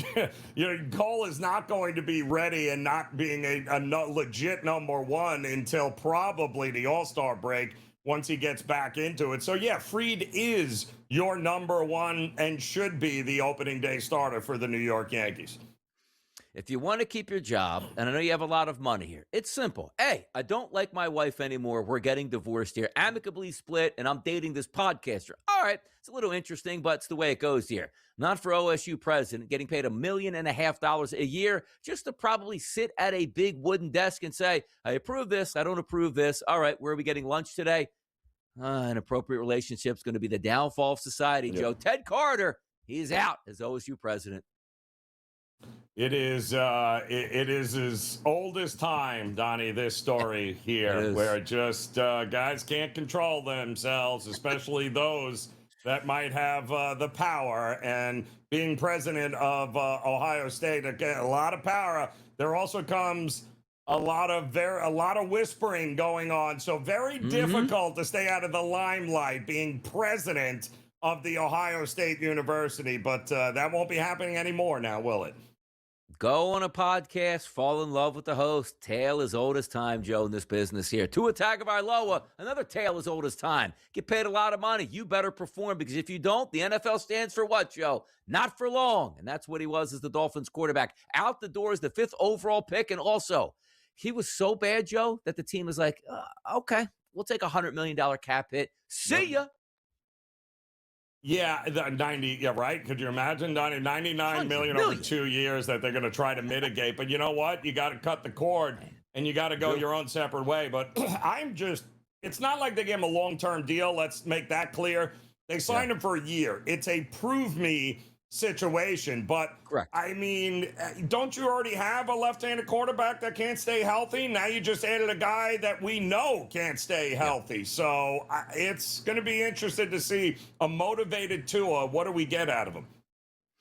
Cole is not going to be ready and not being a legit number 1 until probably the All-Star break once he gets back into it. So yeah, Fried is your number 1 and should be the opening day starter for the New York Yankees. If you want to keep your job, and I know you have a lot of money here, it's simple. Hey, I don't like my wife anymore. We're getting divorced here, amicably split, and I'm dating this podcaster. All right, it's a little interesting, but it's the way it goes here. Not for OSU president, getting paid $1.5 million a year just to probably sit at a big wooden desk and say, I approve this, I don't approve this. All right, where are we getting lunch today? An appropriate relationship is going to be the downfall of society, Joe. Ted Carter, he's out as OSU president. It is as old as time, Donnie, this story here, where just guys can't control themselves, especially those that might have the power. And being president of Ohio State, again, a lot of power. There also comes a lot of whispering going on. So very difficult to stay out of the limelight being president of the Ohio State University. But that won't be happening anymore now, will it? Go on a podcast, fall in love with the host. Tale as old as time, Joe, in this business here. Tua Tagovailoa, another tale as old as time. Get paid a lot of money. You better perform, because if you don't, the NFL stands for what, Joe? Not for long. And that's what he was as the Dolphins quarterback. Out the door as the 5th overall pick. And also, he was so bad, Joe, that the team was like, okay, we'll take a $100 million cap hit. See ya. Yeah, the 90. Yeah, right. Could you imagine, Donnie? 99 million over 2 years that they're going to try to mitigate. But you know what? You got to cut the cord and you got to go your own separate way. But it's not like they gave him a long-term deal. Let's make that clear. They signed him for a year. It's a prove me situation. But correct. I mean, don't you already have a left-handed quarterback that can't stay healthy? Now you just added a guy that we know can't stay healthy. So it's going to be interesting to see a motivated Tua. What do we get out of him?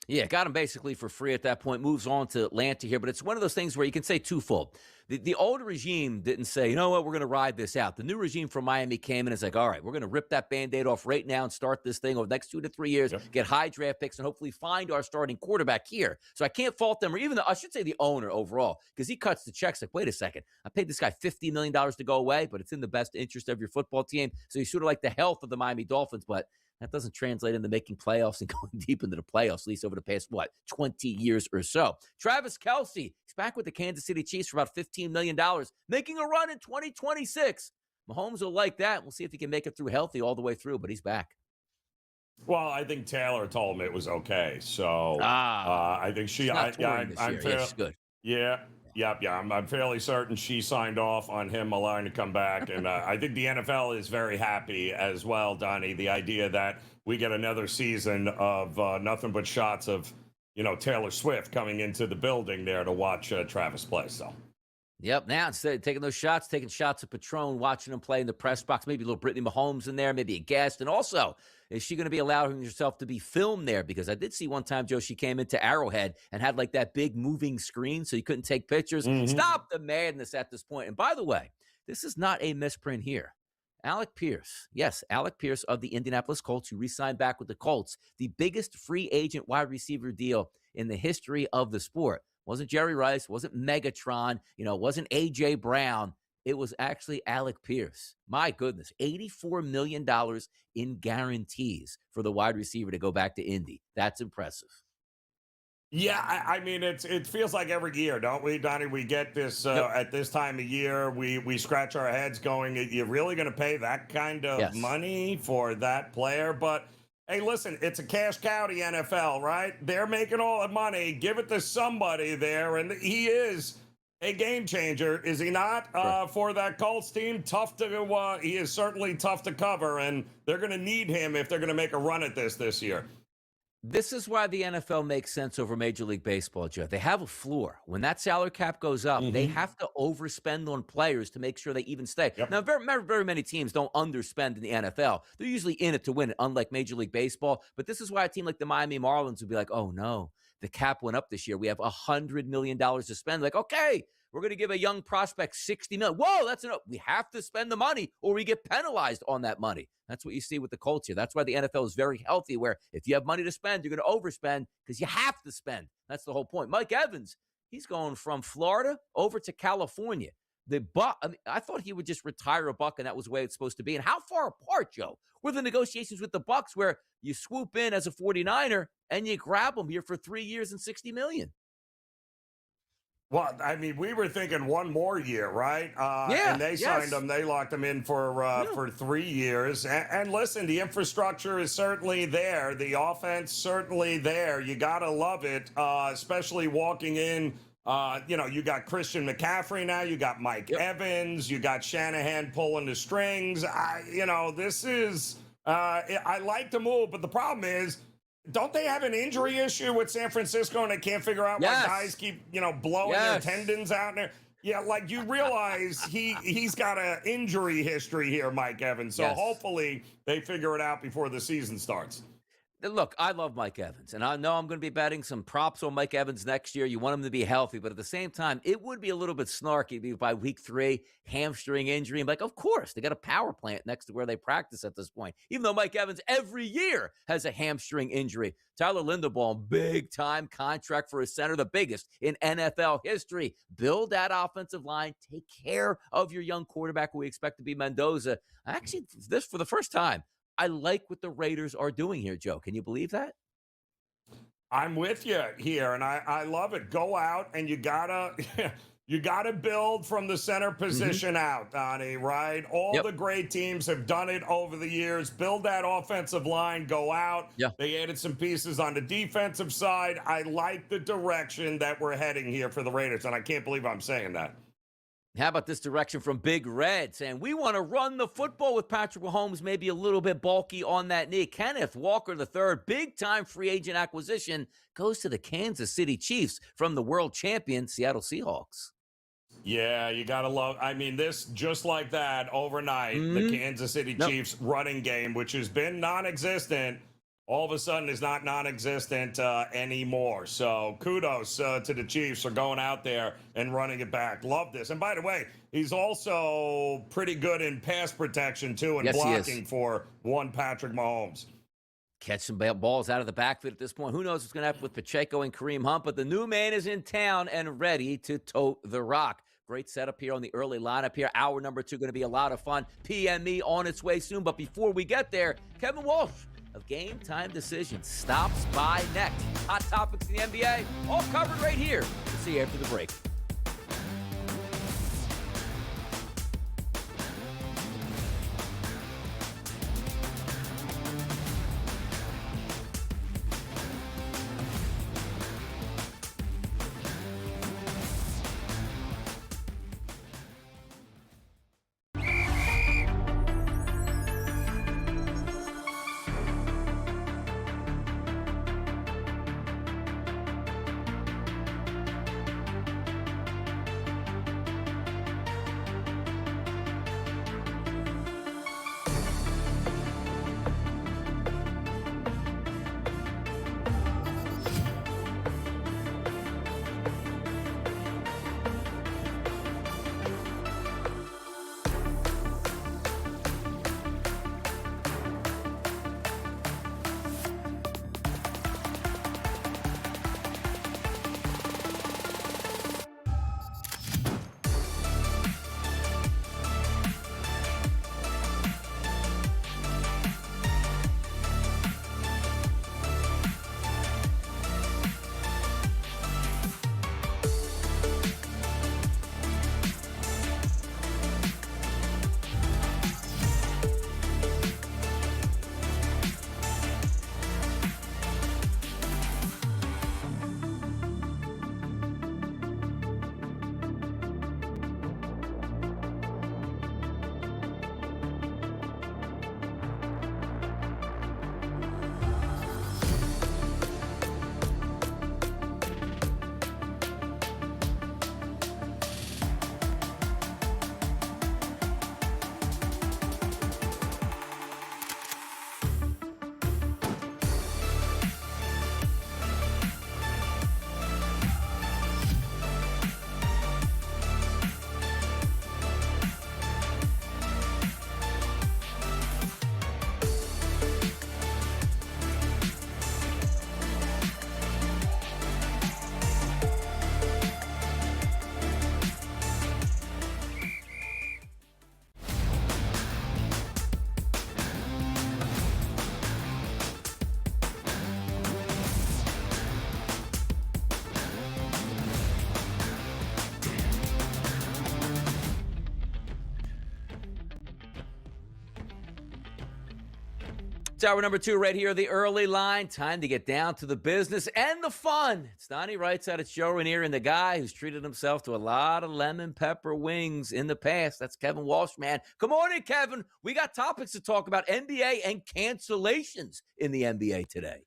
Yeah, got him basically for free at that point. Moves on to Atlanta here, but it's one of those things where you can say twofold. The old regime didn't say, you know what, we're going to ride this out. The new regime from Miami came in and is like, all right, we're going to rip that Band-Aid off right now and start this thing over the next 2 to 3 years, get high draft picks, and hopefully find our starting quarterback here. So I can't fault them, or even I should say the owner overall, because he cuts the checks like, wait a second, I paid this guy $50 million to go away, but it's in the best interest of your football team. So he's sort of like the health of the Miami Dolphins, but that doesn't translate into making playoffs and going deep into the playoffs, at least over the past, 20 years or so. Travis Kelce, he's back with the Kansas City Chiefs for about $15 million, making a run in 2026. Mahomes will like that. We'll see if he can make it through healthy all the way through, but he's back. Well, I think Taylor told him it was okay. So I think I'm good. Yeah. I'm fairly certain she signed off on him allowing to come back. And I think the NFL is very happy as well, Donnie. The idea that we get another season of nothing but shots of, Taylor Swift coming into the building there to watch Travis play. So. Yep. Now, instead of taking those shots, taking shots of Patron, watching him play in the press box, maybe a little Brittany Mahomes in there, maybe a guest. And also, is she going to be allowing herself to be filmed there? Because I did see one time, Joe, she came into Arrowhead and had like that big moving screen so you couldn't take pictures. Stop the madness at this point. And by the way, this is not a misprint here. Alec Pierce. Yes, Alec Pierce of the Indianapolis Colts, who re-signed back with the Colts, the biggest free agent wide receiver deal in the history of the sport. Wasn't Jerry Rice, wasn't Megatron, wasn't A.J. Brown. It was actually Alec Pierce. My goodness, $84 million in guarantees for the wide receiver to go back to Indy. That's impressive. Yeah, I mean, it feels like every year, don't we, Donnie? We get this at this time of year. We scratch our heads going, you're really going to pay that kind of money for that player? But hey, listen, it's a cash cow, the NFL, right? They're making all the money. Give it to somebody there, and he is a game changer, is he not? For that Colts team, he is certainly tough to cover, and they're going to need him if they're going to make a run at this year. This is why the NFL makes sense over Major League Baseball, Joe. They have a floor. When that salary cap goes up, they have to overspend on players to make sure they even stay. Now, very many teams don't underspend in the NFL. They're usually in it to win it, unlike Major League Baseball. But this is why a team like the Miami Marlins would be like, oh, no, the cap went up this year. We have $100 million to spend. Like, okay, we're going to give a young prospect $60 million. Whoa, that's enough. We have to spend the money or we get penalized on that money. That's what you see with the Colts here. That's why the NFL is very healthy, where if you have money to spend, you're going to overspend because you have to spend. That's the whole point. Mike Evans, he's going from Florida over to California. I thought he would just retire a Buck, and that was the way it's supposed to be. And how far apart, Joe, were the negotiations with the Bucks where you swoop in as a 49er and you grab him here for 3 years and $60 million? Well, I mean, we were thinking one more year, right? And they signed him. They locked him in for 3 years. And listen, the infrastructure is certainly there. The offense certainly there. You gotta love it, especially walking in. You got Christian McCaffrey now. You got Mike Evans. You got Shanahan pulling the strings. This is. I like the move, but the problem is, don't they have an injury issue with San Francisco and they can't figure out why guys keep, blowing their tendons out there? Yeah, like you realize he's got an injury history here, Mike Evans. So hopefully they figure it out before the season starts. Look, I love Mike Evans, and I know I'm going to be betting some props on Mike Evans next year. You want him to be healthy, but at the same time, it would be a little bit snarky by week 3, hamstring injury. I'm like, of course, they got a power plant next to where they practice at this point, even though Mike Evans every year has a hamstring injury. Tyler Linderbaum, big-time contract for a center, the biggest in NFL history. Build that offensive line. Take care of your young quarterback who we expect to be Mendoza. Actually, this for the first time, I like what the Raiders are doing here, Joe. Can you believe that? I'm with you here, and I love it. Go out, and you gotta build from the center position out, Donnie, right? All the great teams have done it over the years. Build that offensive line, go out. They added some pieces on the defensive side. I like the direction that we're heading here for the Raiders, and I can't believe I'm saying that. How about this direction from Big Red saying we want to run the football with Patrick Mahomes, maybe a little bit bulky on that knee. Kenneth Walker III, big-time free agent acquisition, goes to the Kansas City Chiefs from the world champion Seattle Seahawks. Yeah, you got to love. I mean, this just like that overnight, the Kansas City Chiefs running game, which has been non-existent, all of a sudden is not non-existent anymore. So kudos to the Chiefs for going out there and running it back. Love this. And by the way, he's also pretty good in pass protection, too, and blocking for one Patrick Mahomes. Catch some balls out of the backfield at this point. Who knows what's going to happen with Pacheco and Kareem Hunt, but the new man is in town and ready to tote the rock. Great setup here on the early lineup here. Hour number 2 going to be a lot of fun. PME on its way soon. But before we get there, Kevin Walsh of Game Time Decisions stops by next. Hot topics in the NBA, all covered right here. We'll see you after the break. It's hour number 2 right here, the early line. Time to get down to the business and the fun. It's Donnie writes out. It's Joe Ranieri, and the guy who's treated himself to a lot of lemon pepper wings in the past. That's Kevin Walsh, man. Good morning, Kevin. We got topics to talk about, NBA and cancellations in the NBA today.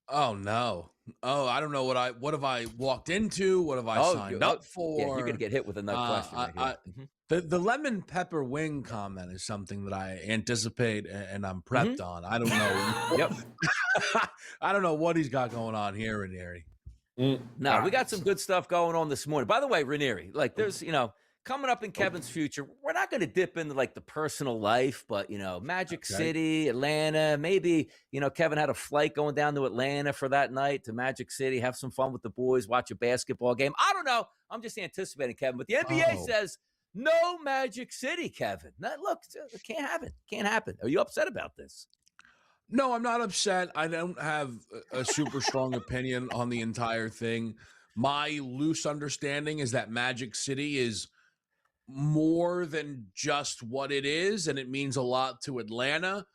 Oh no! Oh, I don't know what have I walked into? What have I signed up for? Yeah, you're gonna get hit with another question. Right here. The lemon pepper wing comment is something that I anticipate and I'm prepped on. I don't know. Yep. I don't know what he's got going on here, Ranieri. No, we got some good stuff going on this morning. By the way, Ranieri, like there's, coming up in Kevin's future, we're not going to dip into like the personal life, but Magic City, Atlanta, maybe, Kevin had a flight going down to Atlanta for that night to Magic City, have some fun with the boys, watch a basketball game. I don't know. I'm just anticipating, Kevin, but the NBA says no Magic City, Kevin. Now, look, it can't happen. Can't happen. Are you upset about this? No, I'm not upset. I don't have a super strong opinion on the entire thing. My loose understanding is that Magic City is more than just what it is, and it means a lot to Atlanta.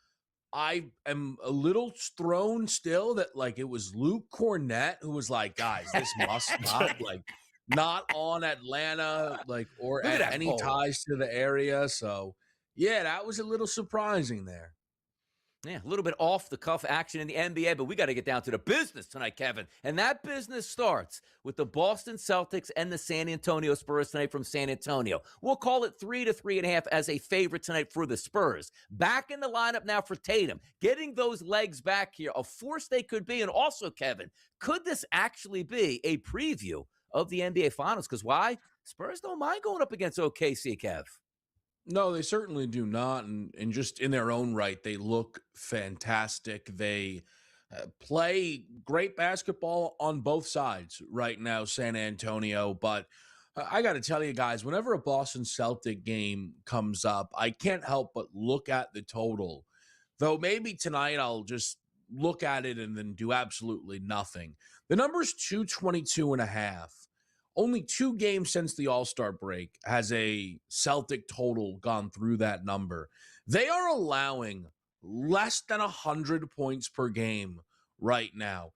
I am a little thrown still that like it was Luke Cornett who was like, guys, this must not on Atlanta, or any ties to the area. So yeah, that was a little surprising there. Yeah, a little bit off the cuff action in the NBA, but we got to get down to the business tonight, Kevin. And that business starts with the Boston Celtics and the San Antonio Spurs tonight from San Antonio. We'll call it 3 to 3.5 as a favorite tonight for the Spurs. Back in the lineup now for Tatum, getting those legs back here, a force they could be. And also, Kevin, could this actually be a preview of the NBA Finals? Because why? Spurs don't mind going up against OKC, Kev. No, they certainly do not. And just in their own right, they look fantastic. They play great basketball on both sides right now, San Antonio. But I got to tell you guys, whenever a Boston Celtic game comes up, I can't help but look at the total. Though maybe tonight I'll just look at it and then do absolutely nothing. The number's 222.5. Only 2 games since the All-Star break has a Celtic total gone through that number. They are allowing less than 100 points per game right now.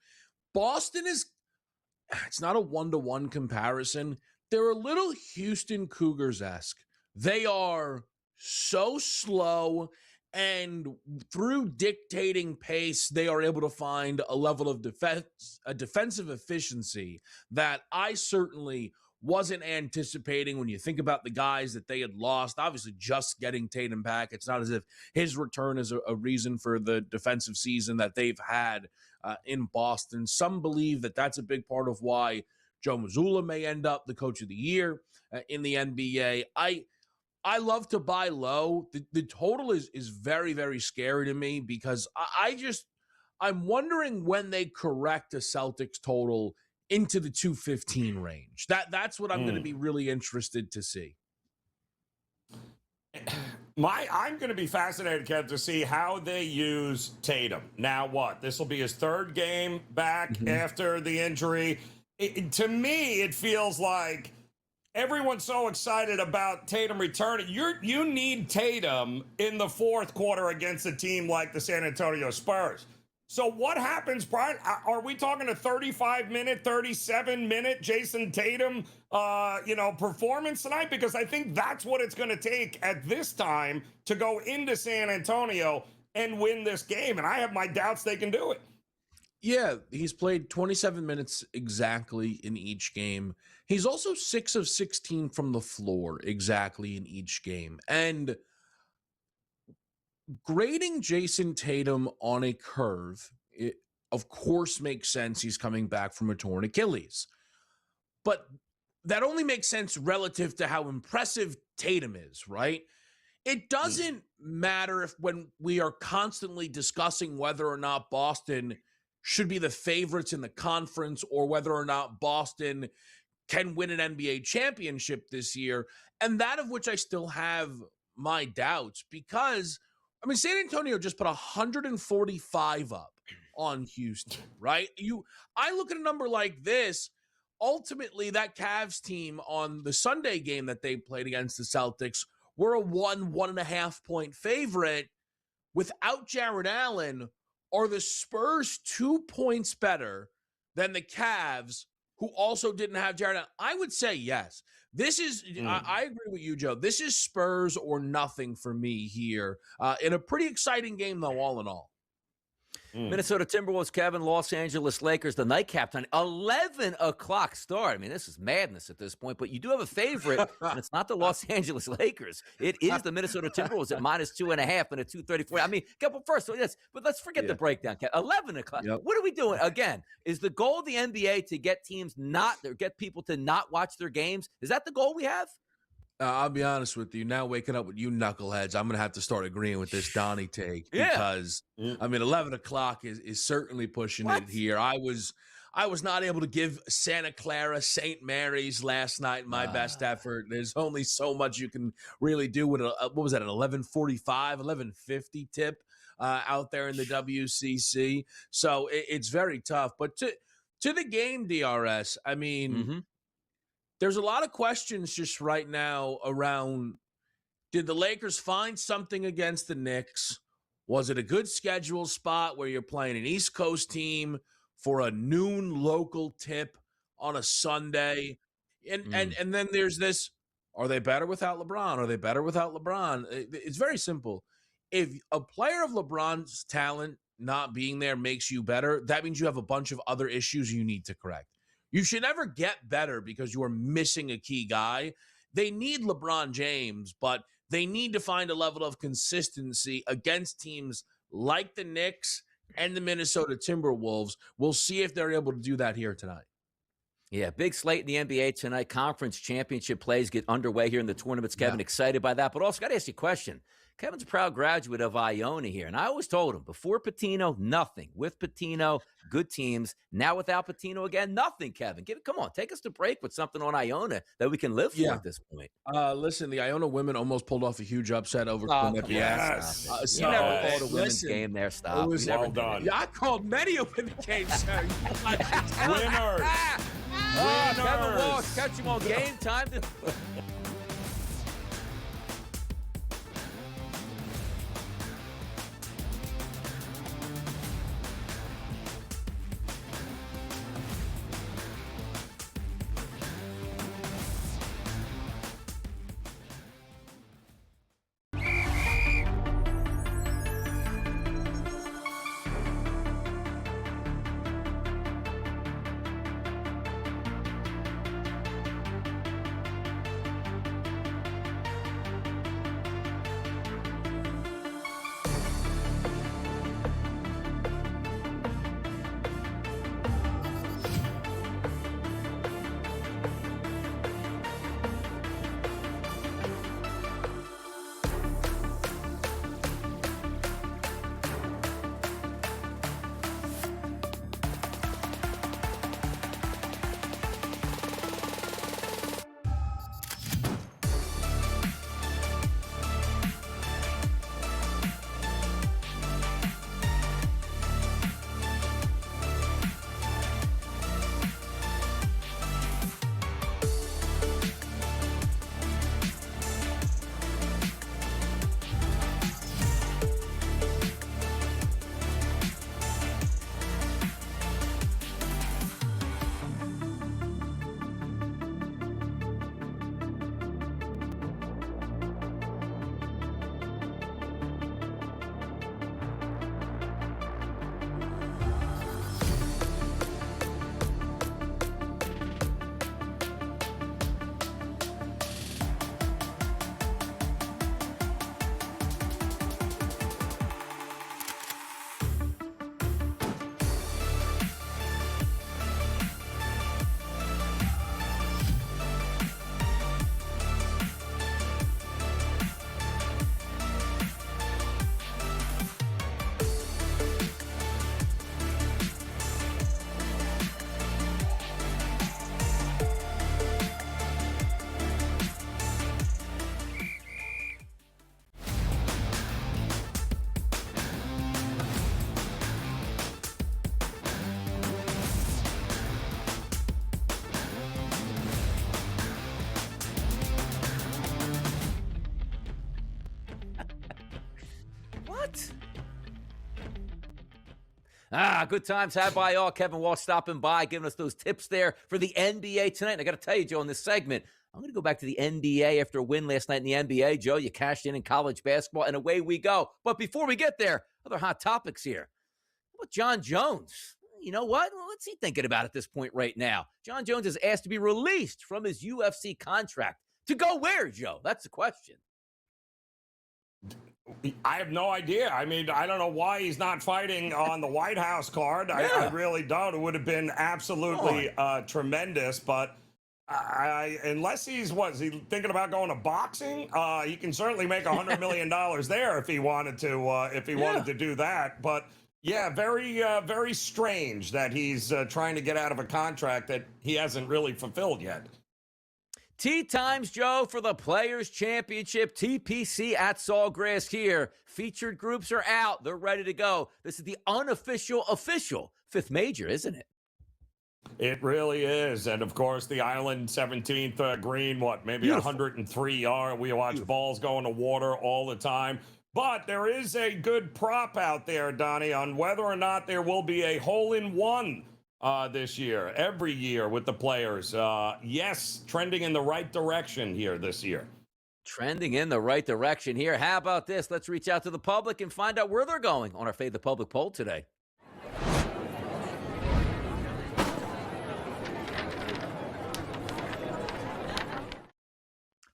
Boston it's not a one-to-one comparison. They're a little Houston Cougars-esque. They are so slow, and through dictating pace, they are able to find a level of defensive efficiency that I certainly wasn't anticipating when you think about the guys that they had lost. Obviously, just getting Tatum back, it's not as if his return is a reason for the defensive season that they've had in Boston. Some believe that that's a big part of why Joe Mazzulla may end up the coach of the year in the NBA. I love to buy low. The total is very, very scary to me because I'm wondering when they correct a Celtics total into the 215 range. That's what I'm going to be really interested to see. I'm going to be fascinated, Kev, to see how they use Tatum. Now what? This will be his 3rd game back after the injury. To me, it feels like everyone's so excited about Tatum returning. You need Tatum in the 4th quarter against a team like the San Antonio Spurs. So what happens, Brian? Are we talking a 35-minute, 37-minute Jason Tatum, performance tonight? Because I think that's what it's going to take at this time to go into San Antonio and win this game. And I have my doubts they can do it. Yeah, he's played 27 minutes exactly in each game. He's also 6 of 16 from the floor exactly in each game. And grading Jason Tatum on a curve, it of course makes sense. He's coming back from a torn Achilles. But that only makes sense relative to how impressive Tatum is, right? It doesn't matter if when we are constantly discussing whether or not Boston should be the favorites in the conference or whether or not Boston can win an NBA championship this year, and that of which I still have my doubts because, San Antonio just put 145 up on Houston, right? I look at a number like this, ultimately that Cavs team on the Sunday game that they played against the Celtics were a 1.5 point favorite. without Jared Allen, are the Spurs 2 points better than the Cavs, who also didn't have Jared Allen? I would say yes. This is, I agree with you, Joe. This is Spurs or nothing for me here in a pretty exciting game, though, all in all. Minnesota Timberwolves, Kevin, Los Angeles Lakers, the nightcap time, 11 o'clock start. I mean, this is madness at this point, but you do have a favorite, and it's not the Los Angeles Lakers. It is the Minnesota Timberwolves at -2.5 and a 234. I mean, first, but let's forget the breakdown. 11 o'clock. Yep. What are we doing? Again, is the goal of the NBA to get teams get people to not watch their games? Is that the goal we have? I'll be honest with you. Now waking up with you knuckleheads, I'm going to have to start agreeing with this Donnie take because, I mean, 11 o'clock is certainly pushing it here. I was not able to give Santa Clara, St. Mary's last night my best effort. There's only so much you can really do with what was that, an 11:45, 11:50 tip out there in the WCC. So it's very tough. But to the game, DRS, I mean, there's a lot of questions just right now around, did the Lakers find something against the Knicks? Was it a good schedule spot where you're playing an East Coast team for a noon local tip on a Sunday? And then there's this, are they better without LeBron? Are they better without LeBron? It's very simple. If a player of LeBron's talent not being there makes you better, that means you have a bunch of other issues you need to correct. You should never get better because you are missing a key guy. They need LeBron James, but they need to find a level of consistency against teams like the Knicks and the Minnesota Timberwolves. We'll see if they're able to do that here tonight. Yeah, big slate in the NBA tonight. Conference championship plays get underway here in the tournaments. Kevin, excited by that. But also got to ask you a question. Kevin's a proud graduate of Iona here. And I always told him, before Pitino, nothing. With Pitino, good teams. Now without Pitino again, nothing, Kevin. Come on, take us to break with something on Iona that we can live for at this point. Listen, the Iona women almost pulled off a huge upset over Quinnipiac. Yes. You never called a women's game there. Stop. It was well done. Yeah, I called many a women's game, sir. Winners. Kevin Walsh, catch him on Game Time. What? Good times had by all. Kevin Walsh stopping by, giving us those tips there for the NBA tonight. And I got to tell you, Joe, in this segment, I'm going to go back to the NBA after a win last night in the NBA. Joe, you cashed in college basketball, and away we go. But before we get there, other hot topics here. How about John Jones? You know what? What's he thinking about at this point right now? John Jones is asked to be released from his UFC contract. To go where, Joe? That's the question. I have no idea. I mean, I don't know why he's not fighting on the White House card. Yeah. I really don't. It would have been absolutely tremendous. But unless he's is he thinking about going to boxing? He can certainly make $100 million there if he wanted to. Wanted to do that, but. Yeah, very strange that he's trying to get out of a contract that he hasn't really fulfilled yet. Tea times, Joe, for the Players' Championship, TPC at Sawgrass here. Featured groups are out. They're ready to go. This is the unofficial, official fifth major, isn't it? It really is. And, of course, the Island 17th green, maybe Beautiful. 103 yard. We watch Beautiful. Balls go into water all the time. But there is a good prop out there, Donnie, on whether or not there will be a hole-in-one this year, every year with the Players. Yes, trending in the right direction here this year. Trending in the right direction here. How about this? Let's reach out to the public and find out where they're going on our Fade the Public poll today.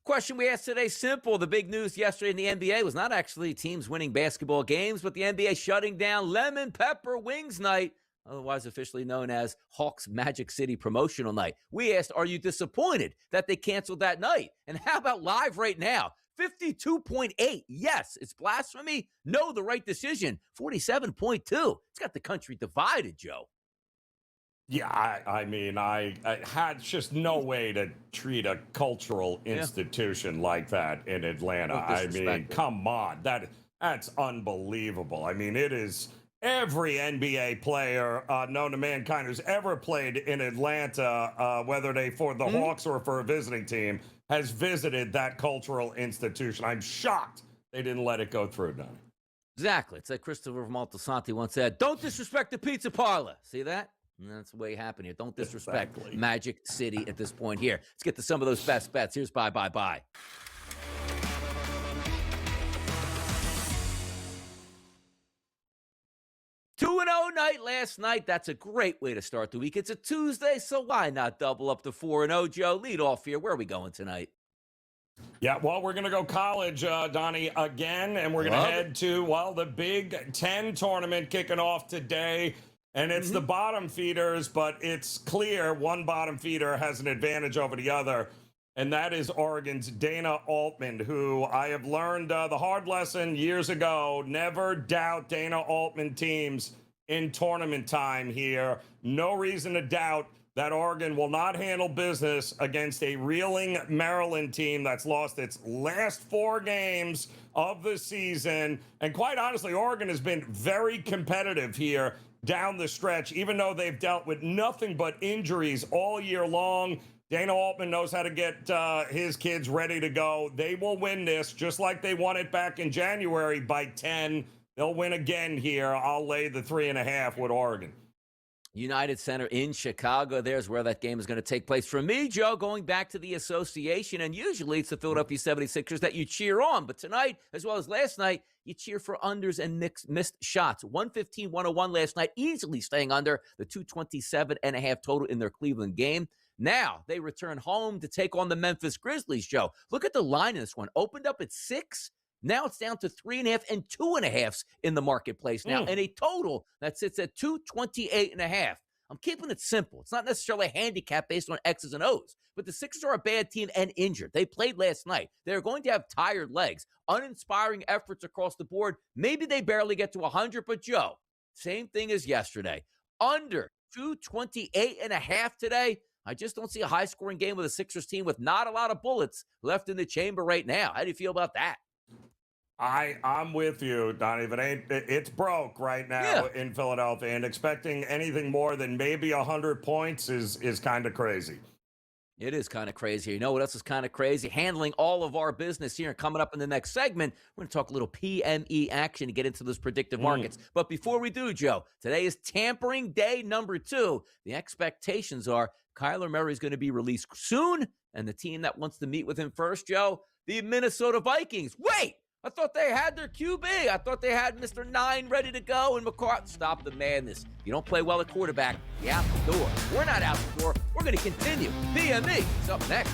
Question we asked today, simple. The big news yesterday in the NBA was not actually teams winning basketball games, but the NBA shutting down Lemon Pepper Wings Night, otherwise officially known as Hawks Magic City Promotional Night. We asked, are you disappointed that they canceled that night? And how about live right now? 52.8. Yes, it's blasphemy. No, the right decision. 47.2. It's got the country divided, Joe. Yeah, I mean, I had just no way to treat a cultural institution like that in Atlanta. I mean, come on. That's unbelievable. I mean, it is every NBA player known to mankind who's ever played in Atlanta, whether they for the Hawks or for a visiting team, has visited that cultural institution. I'm shocked they didn't let it go through, Donnie. Exactly. It's like Christopher Maltasanti once said, don't disrespect the pizza parlor. See that? And that's the way it happened here. Don't disrespect Magic City at this point here. Let's get to some of those best bets. Here's bye. 2-0 night last night. That's a great way to start the week. It's a Tuesday, so why not double up to 4-0, Joe? Lead off here. Where are we going tonight? Yeah, well, we're going to go college, Donnie, again, and we're going to head to, the Big Ten tournament kicking off today. And it's the bottom feeders, but it's clear one bottom feeder has an advantage over the other, and that is Oregon's Dana Altman, who I have learned the hard lesson years ago. Never doubt Dana Altman teams in tournament time here. No reason to doubt that Oregon will not handle business against a reeling Maryland team that's lost its last 4 games of the season. And quite honestly, Oregon has been very competitive here down the stretch, even though they've dealt with nothing but injuries all year long. Dana Altman knows how to get his kids ready to go. They will win this just like they won it back in January by 10. They'll win again here. I'll lay the 3.5 with Oregon. United Center in Chicago. There's where that game is going to take place. For me, Joe, going back to the association, and usually it's the Philadelphia 76ers that you cheer on. But tonight, as well as last night, you cheer for unders and missed shots. 115-101 last night, easily staying under the 227.5 total in their Cleveland game. Now they return home to take on the Memphis Grizzlies, Joe. Look at the line in this one. Opened up at 6. Now it's down to 3.5 and 2.5s in the marketplace now, and a total that sits at 228.5. I'm keeping it simple. It's not necessarily a handicap based on X's and O's, but the Sixers are a bad team and injured. They played last night. They're going to have tired legs, uninspiring efforts across the board. Maybe they barely get to 100, but Joe, same thing as yesterday. Under 228.5 today. I just don't see a high-scoring game with a Sixers team with not a lot of bullets left in the chamber right now. How do you feel about that? I'm with you, Donnie. But it's broke right now in Philadelphia, and expecting anything more than maybe 100 points is kind of crazy. It is kind of crazy. You know what else is kind of crazy? Handling all of our business here. And coming up in the next segment, we're going to talk a little PME action to get into those predictive markets. But before we do, Joe, today is tampering day number 2. The expectations are Kyler Murray is going to be released soon. And the team that wants to meet with him first, Joe, the Minnesota Vikings. Wait! I thought they had their QB. I thought they had Mr. 9 ready to go. And McCarthy, stop the madness. You don't play well at quarterback, you're out the door. We're not out the door. We're going to continue. PME is up next.